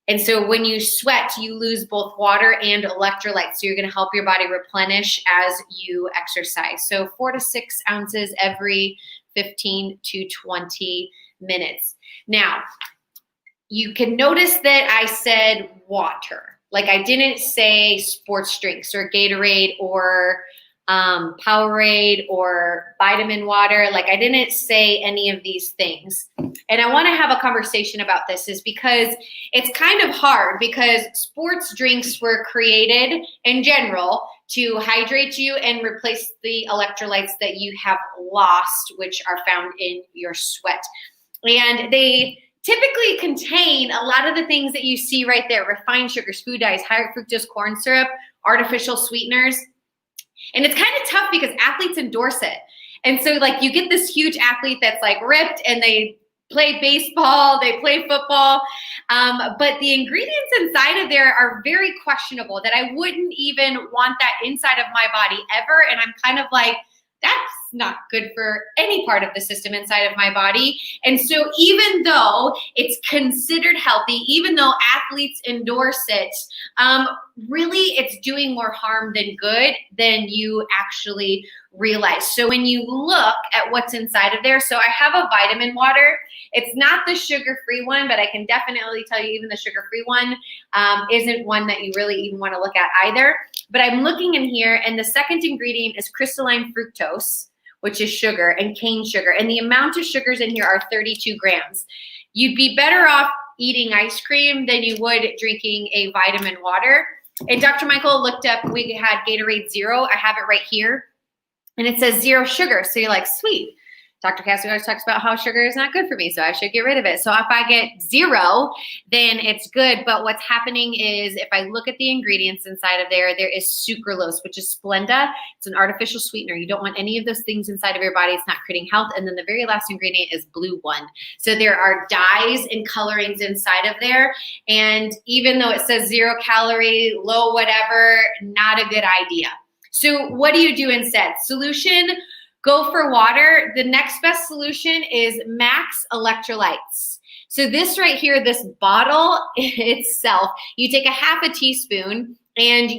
And so when you sweat, you lose both water and electrolytes. So you're going to help your body replenish as you exercise. So 4 to 6 ounces every 15 to 20 minutes. Now, you can notice that I said water. Like, I didn't say sports drinks or Gatorade or Powerade or vitamin water. Like, I didn't say any of these things. And I want to have a conversation about this, is because it's kind of hard, because sports drinks were created in general to hydrate you and replace the electrolytes that you have lost, which are found in your sweat. And they typically contain a lot of the things that you see right there: refined sugars, food dyes, high fructose corn syrup, artificial sweeteners. And it's kind of tough because athletes endorse it. And so like you get this huge athlete that's like ripped and they play baseball, they play football, but the ingredients inside of there are very questionable, that I wouldn't even want that inside of my body ever. And I'm kind of like, that's not good for any part of the system inside of my body. And so even though it's considered healthy, even though athletes endorse it, really it's doing more harm than good than you actually realize. So when you look at what's inside of there, so I have a vitamin water. It's not the sugar-free one, but I can definitely tell you even the sugar-free one isn't one that you really even want to look at either. But I'm looking in here, and the second ingredient is crystalline fructose, which is sugar, and cane sugar. And the amount of sugars in here are 32 grams. You'd be better off eating ice cream than you would drinking a vitamin water. And Dr. Michael looked up, we had Gatorade Zero. I have it right here. And it says 0 sugar. So you're like, sweet. Dr. Cassidy always talks about how sugar is not good for me, so I should get rid of it. So if I get 0, then it's good. But what's happening is, if I look at the ingredients inside of there, there is sucralose, which is Splenda. It's an artificial sweetener. You don't want any of those things inside of your body. It's not creating health. And then the very last ingredient is Blue One. So there are dyes and colorings inside of there. And even though it says 0 calorie, low whatever, not a good idea. So what do you do instead? Solution, go for water. The next best solution is max electrolytes. So this right here, this bottle itself, you take a half a teaspoon, and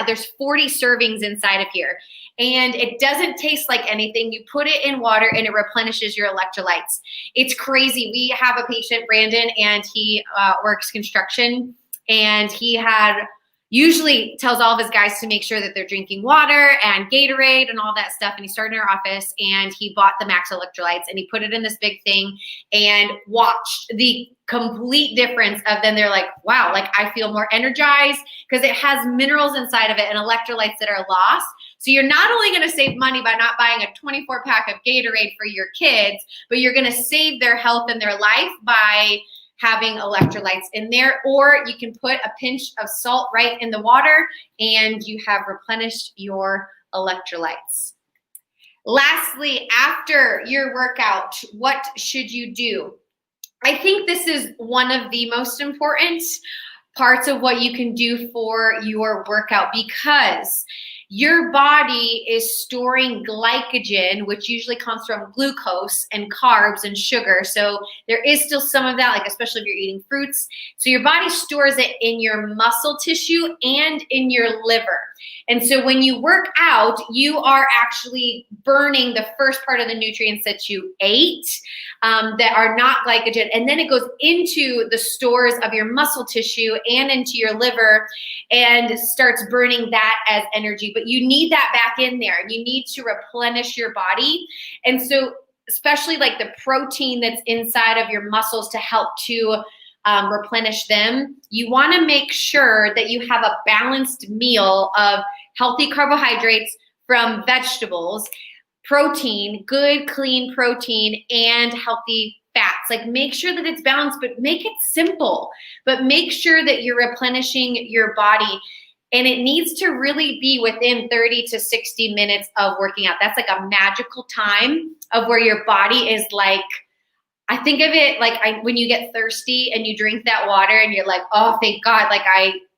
there's 40 servings inside of here. And it doesn't taste like anything. You put it in water and it replenishes your electrolytes. It's crazy. We have a patient, Brandon, and he works construction, and he usually tells all of his guys to make sure that they're drinking water and Gatorade and all that stuff. And he started in our office, and he bought the max electrolytes, and he put it in this big thing and watched the complete difference of then they're like, wow, like I feel more energized, because it has minerals inside of it and electrolytes that are lost. So you're not only going to save money by not buying a 24 pack of Gatorade for your kids, but you're going to save their health and their life by having electrolytes in there. Or you can put a pinch of salt right in the water, and you have replenished your electrolytes. Lastly, after your workout, what should you do? I think this is one of the most important parts of what you can do for your workout, because your body is storing glycogen, which usually comes from glucose and carbs and sugar. So there is still some of that, like especially if you're eating fruits. So your body stores it in your muscle tissue and in your liver. And so when you work out, you are actually burning the first part of the nutrients that you ate that are not glycogen. And then it goes into the stores of your muscle tissue and into your liver and starts burning that as energy. But you need that back in there, and you need to replenish your body. And so especially like the protein that's inside of your muscles to help to replenish them, you want to make sure that you have a balanced meal of healthy carbohydrates from vegetables, protein, good clean protein, and healthy fats. Like make sure that it's balanced, but make it simple. But make sure that you're replenishing your body. And it needs to really be within 30 to 60 minutes of working out. That's like a magical time of where your body is like, I think of it like when you get thirsty and you drink that water and you're like, oh, thank God, like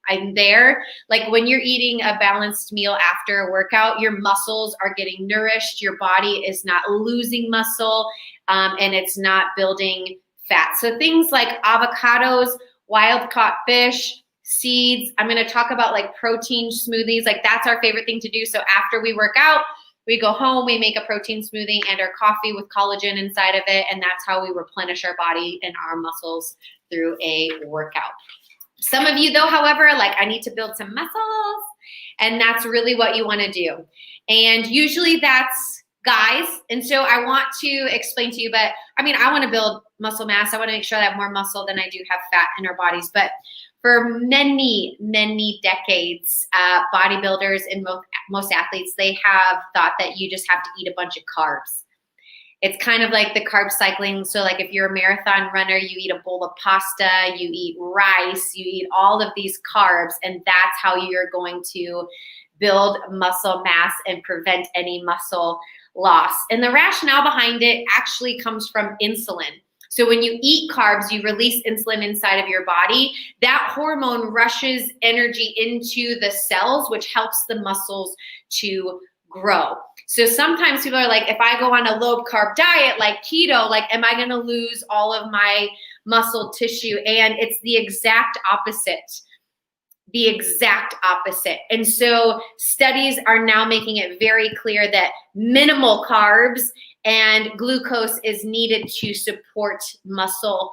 I'm there. Like when you're eating a balanced meal after a workout, your muscles are getting nourished. Your body is not losing muscle and it's not building fat. So things like avocados, wild caught fish, seeds. I'm going to talk about like protein smoothies. Like that's our favorite thing to do. So after we work out, we go home, we make a protein smoothie and our coffee with collagen inside of it. And that's how we replenish our body and our muscles through a workout. Some of you though, however, like I need to build some muscles, and that's really what you want to do. And usually that's guys. And so I want to explain to you, but I mean, I want to build muscle mass. I want to make sure I have more muscle than I do have fat in our bodies. But for many, many decades, bodybuilders and most athletes, they have thought that you just have to eat a bunch of carbs. It's kind of like the carb cycling. So like if you're a marathon runner, you eat a bowl of pasta, you eat rice, you eat all of these carbs, and that's how you're going to build muscle mass and prevent any muscle loss. And the rationale behind it actually comes from insulin. So when you eat carbs, you release insulin inside of your body. That hormone rushes energy into the cells, which helps the muscles to grow. So sometimes people are like, if I go on a low carb diet like keto, like am I going to lose all of my muscle tissue? And it's the exact opposite. The exact opposite. And so studies are now making it very clear that minimal carbs and glucose is needed to support muscle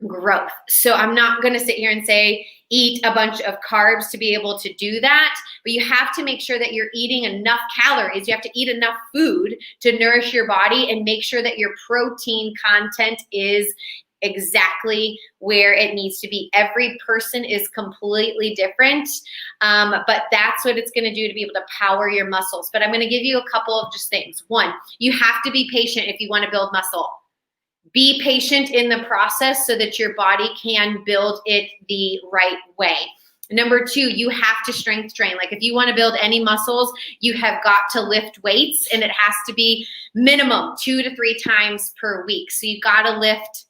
growth. So I'm not going to sit here and say eat a bunch of carbs to be able to do that, but you have to make sure that you're eating enough calories. You have to eat enough food to nourish your body and make sure that your protein content is exactly where it needs to be. Every person is completely different, but that's what it's going to do to be able to power your muscles. But I'm going to give you a couple of just things. One, you have to be patient if you want to build muscle. Be patient in the process so that your body can build it the right way. Number two, you have to strength train. Like if you want to build any muscles, you have got to lift weights, and it has to be minimum 2 to 3 times per week. So you got to lift.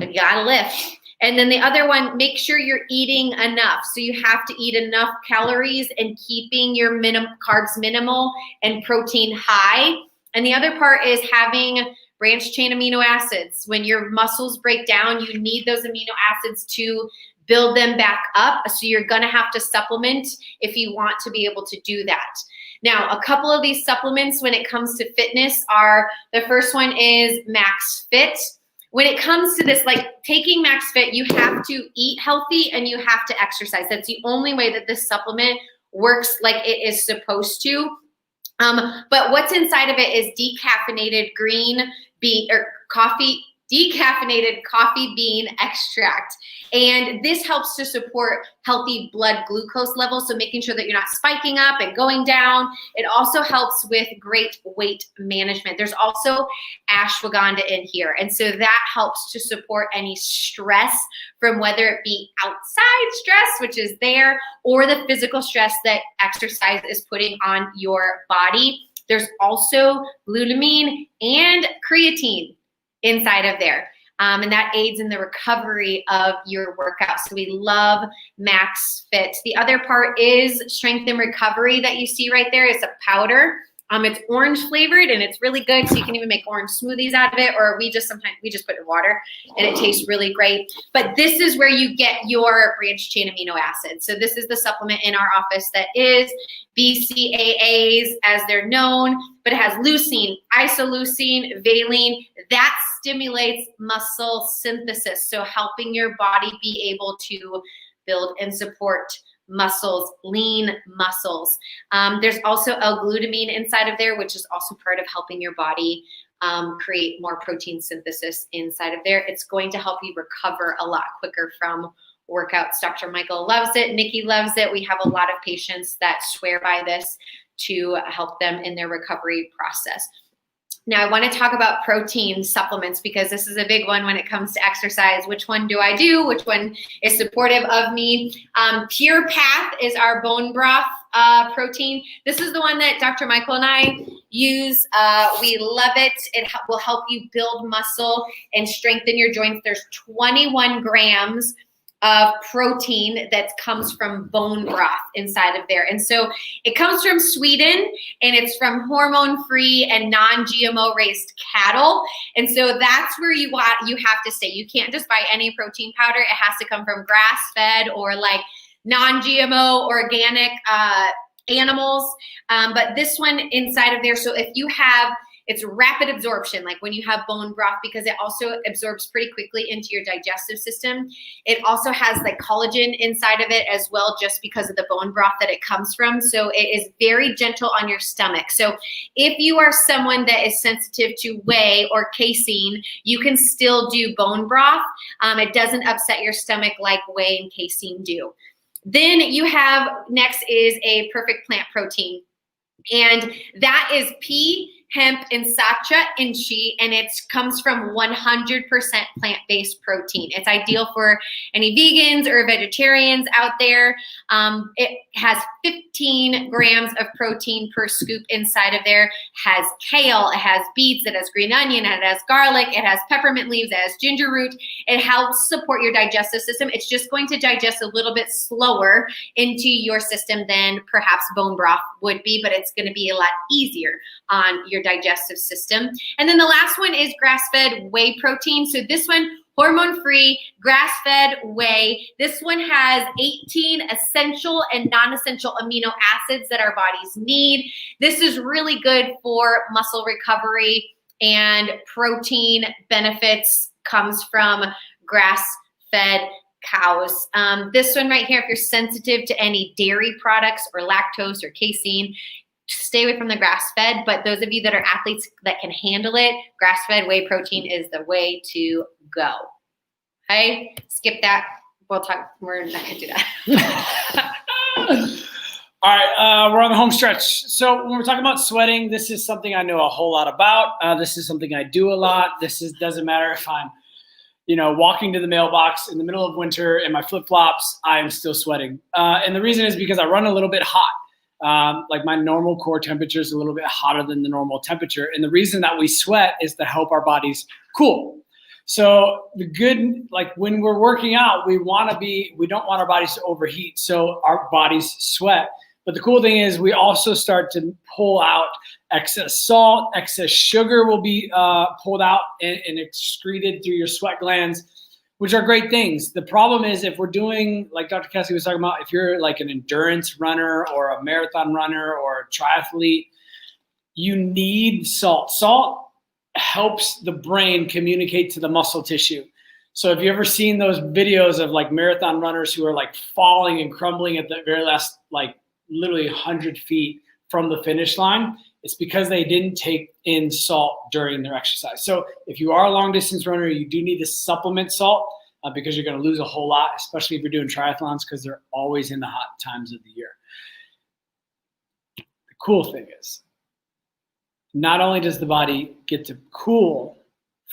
You gotta lift. And then the other one, make sure you're eating enough. So you have to eat enough calories and keeping your carbs minimal and protein high. And the other part is having branched chain amino acids. When your muscles break down, you need those amino acids to build them back up. So you're gonna have to supplement if you want to be able to do that. Now, a couple of these supplements when it comes to fitness are, the first one is Max Fit. When it comes to this, like taking Max Fit, you have to eat healthy and you have to exercise. That's the only way that this supplement works like it is supposed to. But what's inside of it is decaffeinated green bean or decaffeinated coffee bean extract. And this helps to support healthy blood glucose levels. So making sure that you're not spiking up and going down. It also helps with great weight management. There's also ashwagandha in here. And so that helps to support any stress from whether it be outside stress, which is there, or the physical stress that exercise is putting on your body. There's also glutamine and creatine inside of there. and that aids in the recovery of your workout. So we love Max Fit. The other part is Strength and Recovery that you see right there. It's a powder. It's orange flavored and it's really good. So you can even make orange smoothies out of it, or we just put it in water and it tastes really great. But this is where you get your branched chain amino acids. So this is the supplement in our office that is BCAAs as they're known, but it has leucine, isoleucine, valine. That stimulates muscle synthesis. So helping your body be able to build and support muscles, lean muscles. There's also L-glutamine inside of there, which is also part of helping your body create more protein synthesis inside of there. It's going to help you recover a lot quicker from workouts. Dr. Michael loves it. Nikki loves it. We have a lot of patients that swear by this to help them in their recovery process. Now, I want to talk about protein supplements because this is a big one when it comes to exercise. Which one do I do? Which one is supportive of me? Pure Path is our bone broth protein. This is the one that Dr. Michael and I use. We love it. It will help you build muscle and strengthen your joints. There's 21 grams of protein that comes from bone broth inside of there. And so it comes from Sweden and it's from hormone-free and non-GMO raised cattle. And so that's where you have to stay. You can't just buy any protein powder. It has to come from grass-fed or like non-GMO organic animals. But this one inside of there, so if you have, it's rapid absorption, like when you have bone broth, because it also absorbs pretty quickly into your digestive system. It also has like collagen inside of it as well, just because of the bone broth that it comes from. So it is very gentle on your stomach. So if you are someone that is sensitive to whey or casein, you can still do bone broth. It doesn't upset your stomach like whey and casein do. Then you have, next is a Perfect Plant Protein. And that is pea, hemp, and sacha inchi, and it comes from 100% plant-based protein. It's ideal for any vegans or vegetarians out there. It has 15 grams of protein per scoop inside of there. It has kale, it has beets, it has green onion, it has garlic, it has peppermint leaves, it has ginger root. It helps support your digestive system. It's just going to digest a little bit slower into your system than perhaps bone broth would be, but it's going to be a lot easier on your digestive system. And then the last one is grass-fed whey protein. So this one, hormone-free, grass-fed whey. This one has 18 essential and non-essential amino acids that our bodies need. This is really good for muscle recovery, and protein benefits comes from grass-fed cows. This one right here, if you're sensitive to any dairy products or lactose or casein, stay away from the grass-fed. But those of you that are athletes that can handle it, grass-fed whey protein is the way to go. Okay, skip that. We'll talk. We're not gonna do that. All right, we're on the home stretch. So when we're talking about sweating, this is something I know a whole lot about. This is something I do a lot. Doesn't matter if I'm, walking to the mailbox in the middle of winter in my flip-flops, I am still sweating. And the reason is because I run a little bit hot. Like my normal core temperature is a little bit hotter than the normal temperature. And the reason that we sweat is to help our bodies cool. So like when we're working out, we don't want our bodies to overheat. So our bodies sweat. But the cool thing is we also start to pull out excess salt, excess sugar will be pulled out and excreted through your sweat glands, which are great things. The problem is if we're doing, like Dr. Cassie was talking about, if you're like an endurance runner or a marathon runner or a triathlete, you need salt. Salt helps the brain communicate to the muscle tissue. So have you ever seen those videos of like marathon runners who are like falling and crumbling at the very last, like literally 100 feet from the finish line? It's because they didn't take in salt during their exercise. So if you are a long distance runner, you do need to supplement salt because you're going to lose a whole lot, especially if you're doing triathlons, because they're always in the hot times of the year. The cool thing is, not only does the body get to cool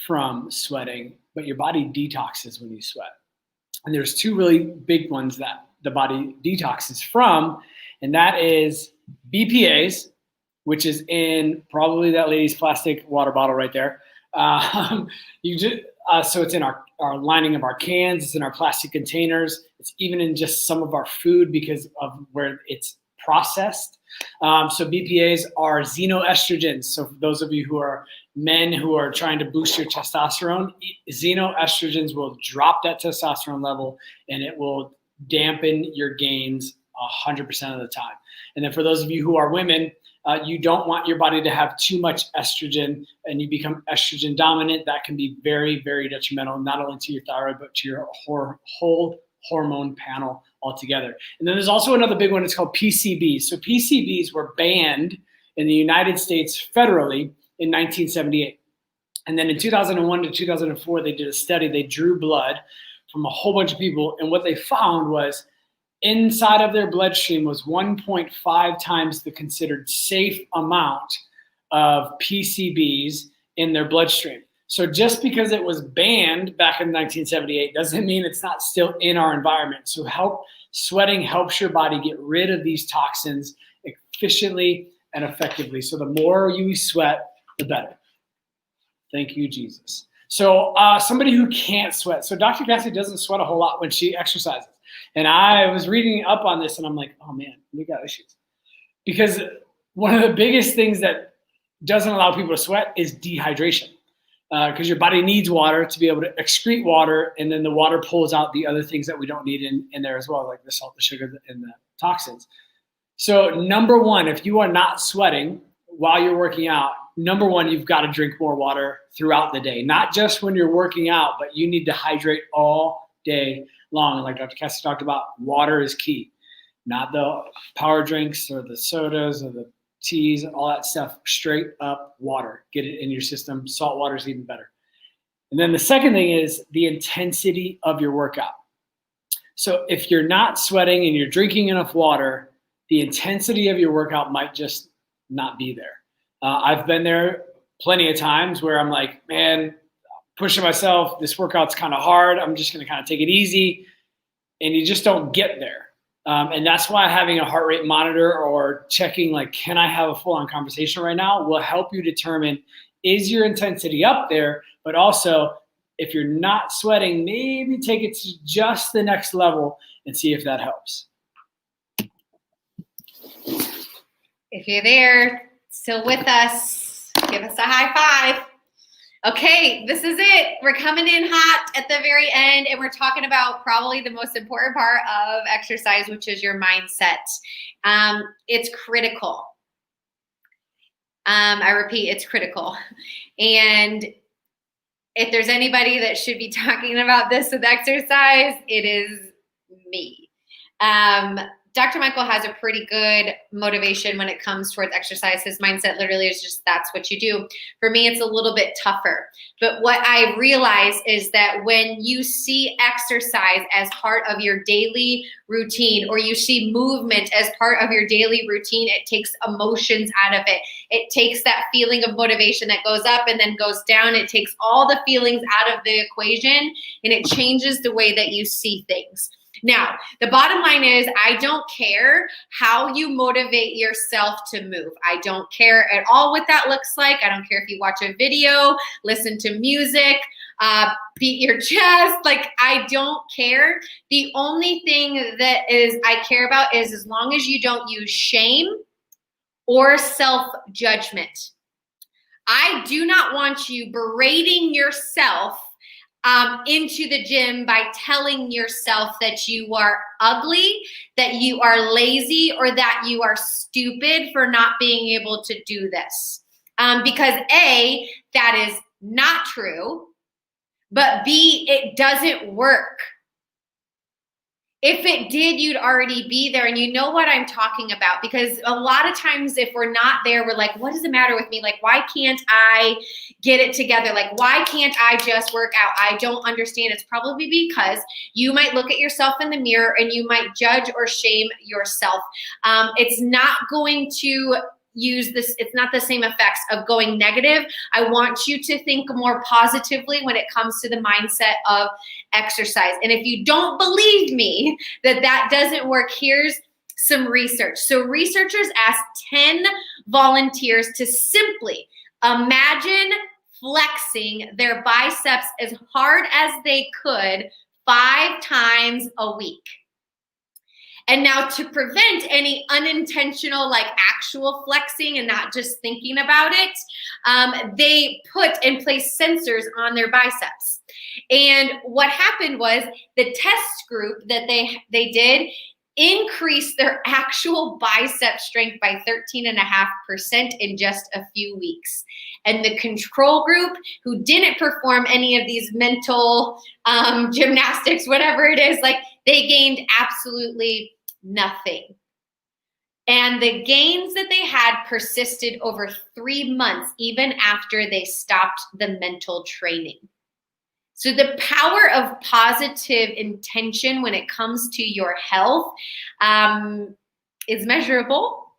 from sweating, but your body detoxes when you sweat. And there's two really big ones that the body detoxes from, and that is BPAs, which is in probably that lady's plastic water bottle right there. So it's in our lining of our cans, it's in our plastic containers, it's even in just some of our food because of where it's processed. So BPAs are xenoestrogens. So for those of you who are men who are trying to boost your testosterone, xenoestrogens will drop that testosterone level and it will dampen your gains 100% of the time. And then for those of you who are women, you don't want your body to have too much estrogen and you become estrogen dominant. That can be very, very detrimental, not only to your thyroid, but to your whole hormone panel altogether. And then there's also another big one. It's called PCBs. So PCBs were banned in the United States federally in 1978. And then in 2001 to 2004, they did a study. They drew blood from a whole bunch of people. And what they found was inside of their bloodstream was 1.5 times the considered safe amount of PCBs in their bloodstream. So just because it was banned back in 1978 doesn't mean it's not still in our environment. So sweating helps your body get rid of these toxins efficiently and effectively. So the more you sweat, the better. Thank you, Jesus. So somebody who can't sweat. So Dr. Cassie doesn't sweat a whole lot when she exercises. And I was reading up on this and I'm like, oh man, we got issues. Because one of the biggest things that doesn't allow people to sweat is dehydration. Because your body needs water to be able to excrete water, and then the water pulls out the other things that we don't need in there as well, like the salt, the sugar, and the toxins. So number one, if you are not sweating while you're working out, number one, you've got to drink more water throughout the day. Not just when you're working out, but you need to hydrate all day long. Like Dr. Cassie talked about, water is key. Not the power drinks or the sodas or the teas and all that stuff. Straight up water. Get it in your system. Salt water is even better. And then the second thing is the intensity of your workout. So if you're not sweating and you're drinking enough water, the intensity of your workout might just not be there. I've been there plenty of times where I'm like, man, pushing myself. This workout's kind of hard. I'm just going to kind of take it easy. And you just don't get there. And that's why having a heart rate monitor or checking like, can I have a full-on conversation right now, will help you determine, is your intensity up there? But also, if you're not sweating, maybe take it to just the next level and see if that helps. If you're there, still with us, give us a high five. Okay, this is it. We're coming in hot at the very end, and we're talking about probably the most important part of exercise, which is your mindset. It's critical. I repeat, it's critical. And if there's anybody that should be talking about this with exercise, it is me. Dr. Michael has a pretty good motivation when it comes towards exercise. His mindset literally is just, that's what you do. For me, it's a little bit tougher. But what I realize is that when you see exercise as part of your daily routine, or you see movement as part of your daily routine, it takes emotions out of it. It takes that feeling of motivation that goes up and then goes down. It takes all the feelings out of the equation, and it changes the way that you see things. Now, the bottom line is, I don't care how you motivate yourself to move. I don't care at all what that looks like. I don't care if you watch a video, listen to music, beat your chest. Like, I don't care. The only thing that I care about is as long as you don't use shame or self-judgment. I do not want you berating yourself into the gym by telling yourself that you are ugly, that you are lazy, or that you are stupid for not being able to do this. Because A, that is not true, but B, it doesn't work. If it did, you'd already be there. And you know what I'm talking about, because a lot of times if we're not there, we're like, what is the matter with me? Like, why can't I get it together? Like, why can't I just work out? I don't understand. It's probably because you might look at yourself in the mirror and you might judge or shame yourself. It's not going to use this. It's not the same effects of going negative. I want you to think more positively when it comes to the mindset of exercise. And if you don't believe me that that doesn't work, here's some research. So researchers asked 10 volunteers to simply imagine flexing their biceps as hard as they could 5 times a week. And now, to prevent any unintentional, like actual flexing and not just thinking about it, they put and place sensors on their biceps. And what happened was the test group that they did increased their actual bicep strength by 13.5% in just a few weeks. And the control group, who didn't perform any of these mental gymnastics, whatever it is, like, they gained absolutely nothing. And the gains that they had persisted over 3 months, even after they stopped the mental training. So the power of positive intention when it comes to your health is measurable.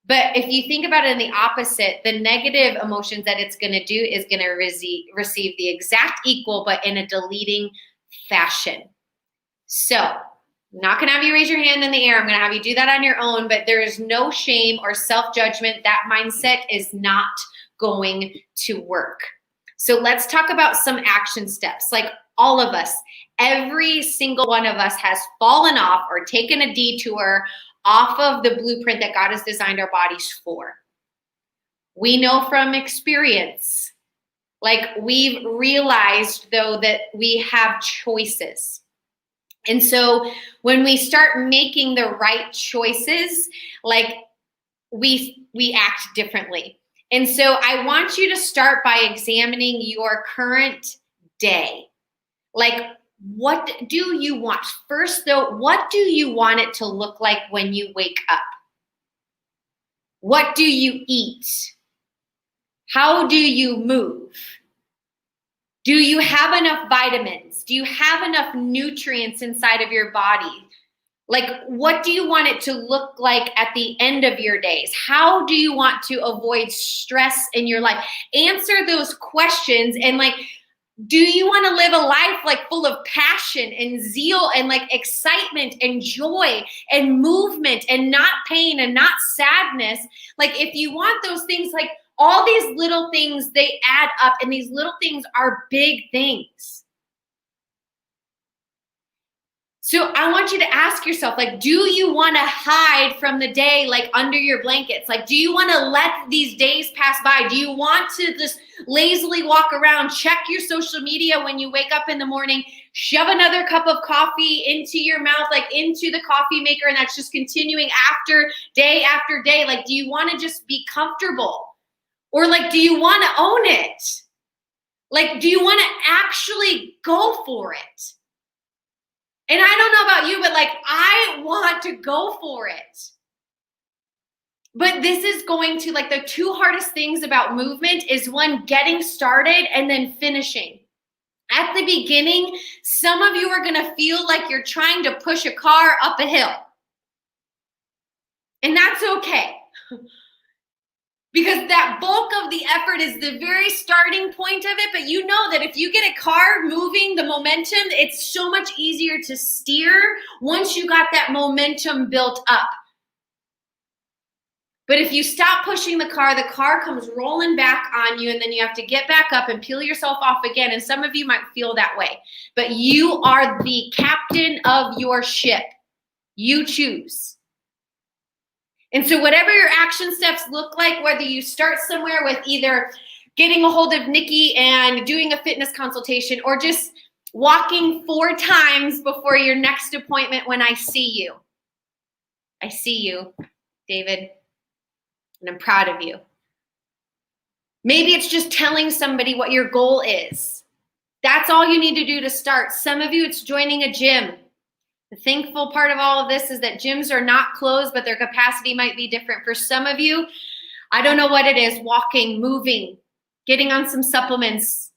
But if you think about it in the opposite, the negative emotions that it's going to do is going to receive the exact equal, but in a deleting fashion. So I'm not going to have you raise your hand in the air. I'm going to have you do that on your own, but there is no shame or self-judgment. That mindset is not going to work. So let's talk about some action steps. Like, all of us, every single one of us has fallen off or taken a detour off of the blueprint that God has designed our bodies for. We know from experience, like, we've realized though that we have choices. And so when we start making the right choices, like, we act differently. And so I want you to start by examining your current day. Like, what do you want? First, though, what do you want it to look like when you wake up? What do you eat? How do you move? Do you have enough vitamins? Do you have enough nutrients inside of your body? Like, what do you want it to look like at the end of your days? How do you want to avoid stress in your life? Answer those questions. And, like, do you want to live a life, like, full of passion and zeal and, like, excitement and joy and movement and not pain and not sadness? Like, if you want those things, like, all these little things, they add up, and these little things are big things. So I want you to ask yourself, like, do you want to hide from the day, like, under your blankets? Like, do you want to let these days pass by? Do you want to just lazily walk around, check your social media when you wake up in the morning, shove another cup of coffee into your mouth, like, into the coffee maker, and that's just continuing after day? Like, do you want to just be comfortable? Or, like, do you want to own it? Like, do you want to actually go for it? And I don't know about you, but, like, I want to go for it. But this is going to, like, the 2 hardest things about movement is, one, getting started, and then finishing. At the beginning, some of you are going to feel like you're trying to push a car up a hill. And that's okay. Because that bulk of the effort is the very starting point of it. But you know that if you get a car moving, the momentum, it's so much easier to steer once you got that momentum built up. But if you stop pushing the car comes rolling back on you, and then you have to get back up and peel yourself off again. And some of you might feel that way. But you are the captain of your ship. You choose. And so whatever your action steps look like, whether you start somewhere with either getting a hold of Nikki and doing a fitness consultation, or just walking 4 times before your next appointment when I see you. I see you, David, and I'm proud of you. Maybe it's just telling somebody what your goal is. That's all you need to do to start. Some of you, it's joining a gym. The thankful part of all of this is that gyms are not closed, but their capacity might be different. For some of you, I don't know what it is, walking, moving, getting on some supplements,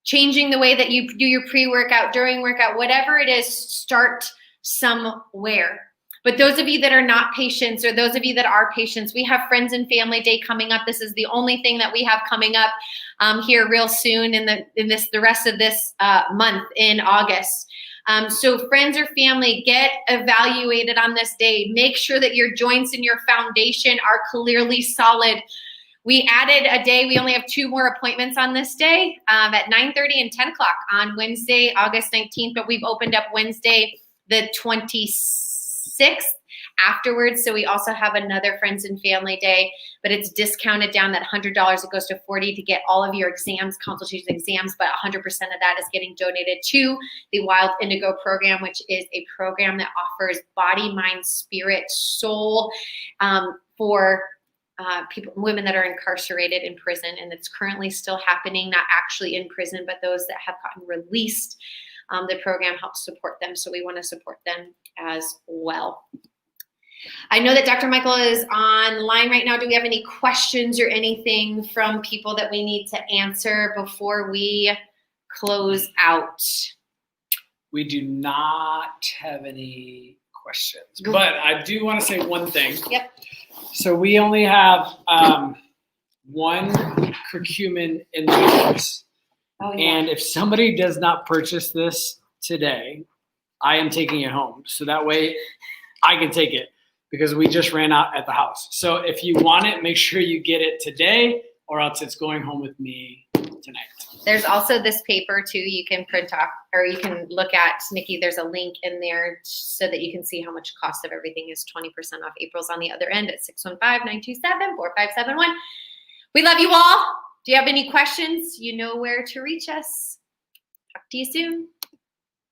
changing the way that you do your pre-workout, during workout, whatever it is, start somewhere. But those of you that are not patients, or those of you that are patients, we have Friends and Family Day coming up. This is the only thing that we have coming up here real soon in the rest of this month in August. So friends or family, get evaluated on this day. Make sure that your joints and your foundation are clearly solid. We added a day. We only have 2 more appointments on this day at 9:30 and 10 o'clock on Wednesday, August 19th. But we've opened up Wednesday, the 26th afterwards. So we also have another friends and family day, but it's discounted down that $100. It goes to $40 to get all of your exams, consultation exams, but 100% of that is getting donated to the Wild Indigo program, which is a program that offers body, mind, spirit, soul for women that are incarcerated in prison, and it's currently still happening, not actually in prison, but those that have gotten released. The program helps support them, so we want to support them as well. I know that Dr. Michael is online right now. Do we have any questions or anything from people that we need to answer before we close out? We do not have any questions, but I do want to say one thing. Yep. So we only have 1 curcumin in the box. Oh, yeah. And if somebody does not purchase this today, I am taking it home. So that way I can take it because we just ran out at the house. So if you want it, make sure you get it today or else it's going home with me tonight. There's also this paper too you can print off, or you can look at, Nikki, there's a link in there so that you can see how much cost of everything is. 20% off. April's on the other end at 615-927-4571. We love you all. Do you have any questions? You know where to reach us. Talk to you soon.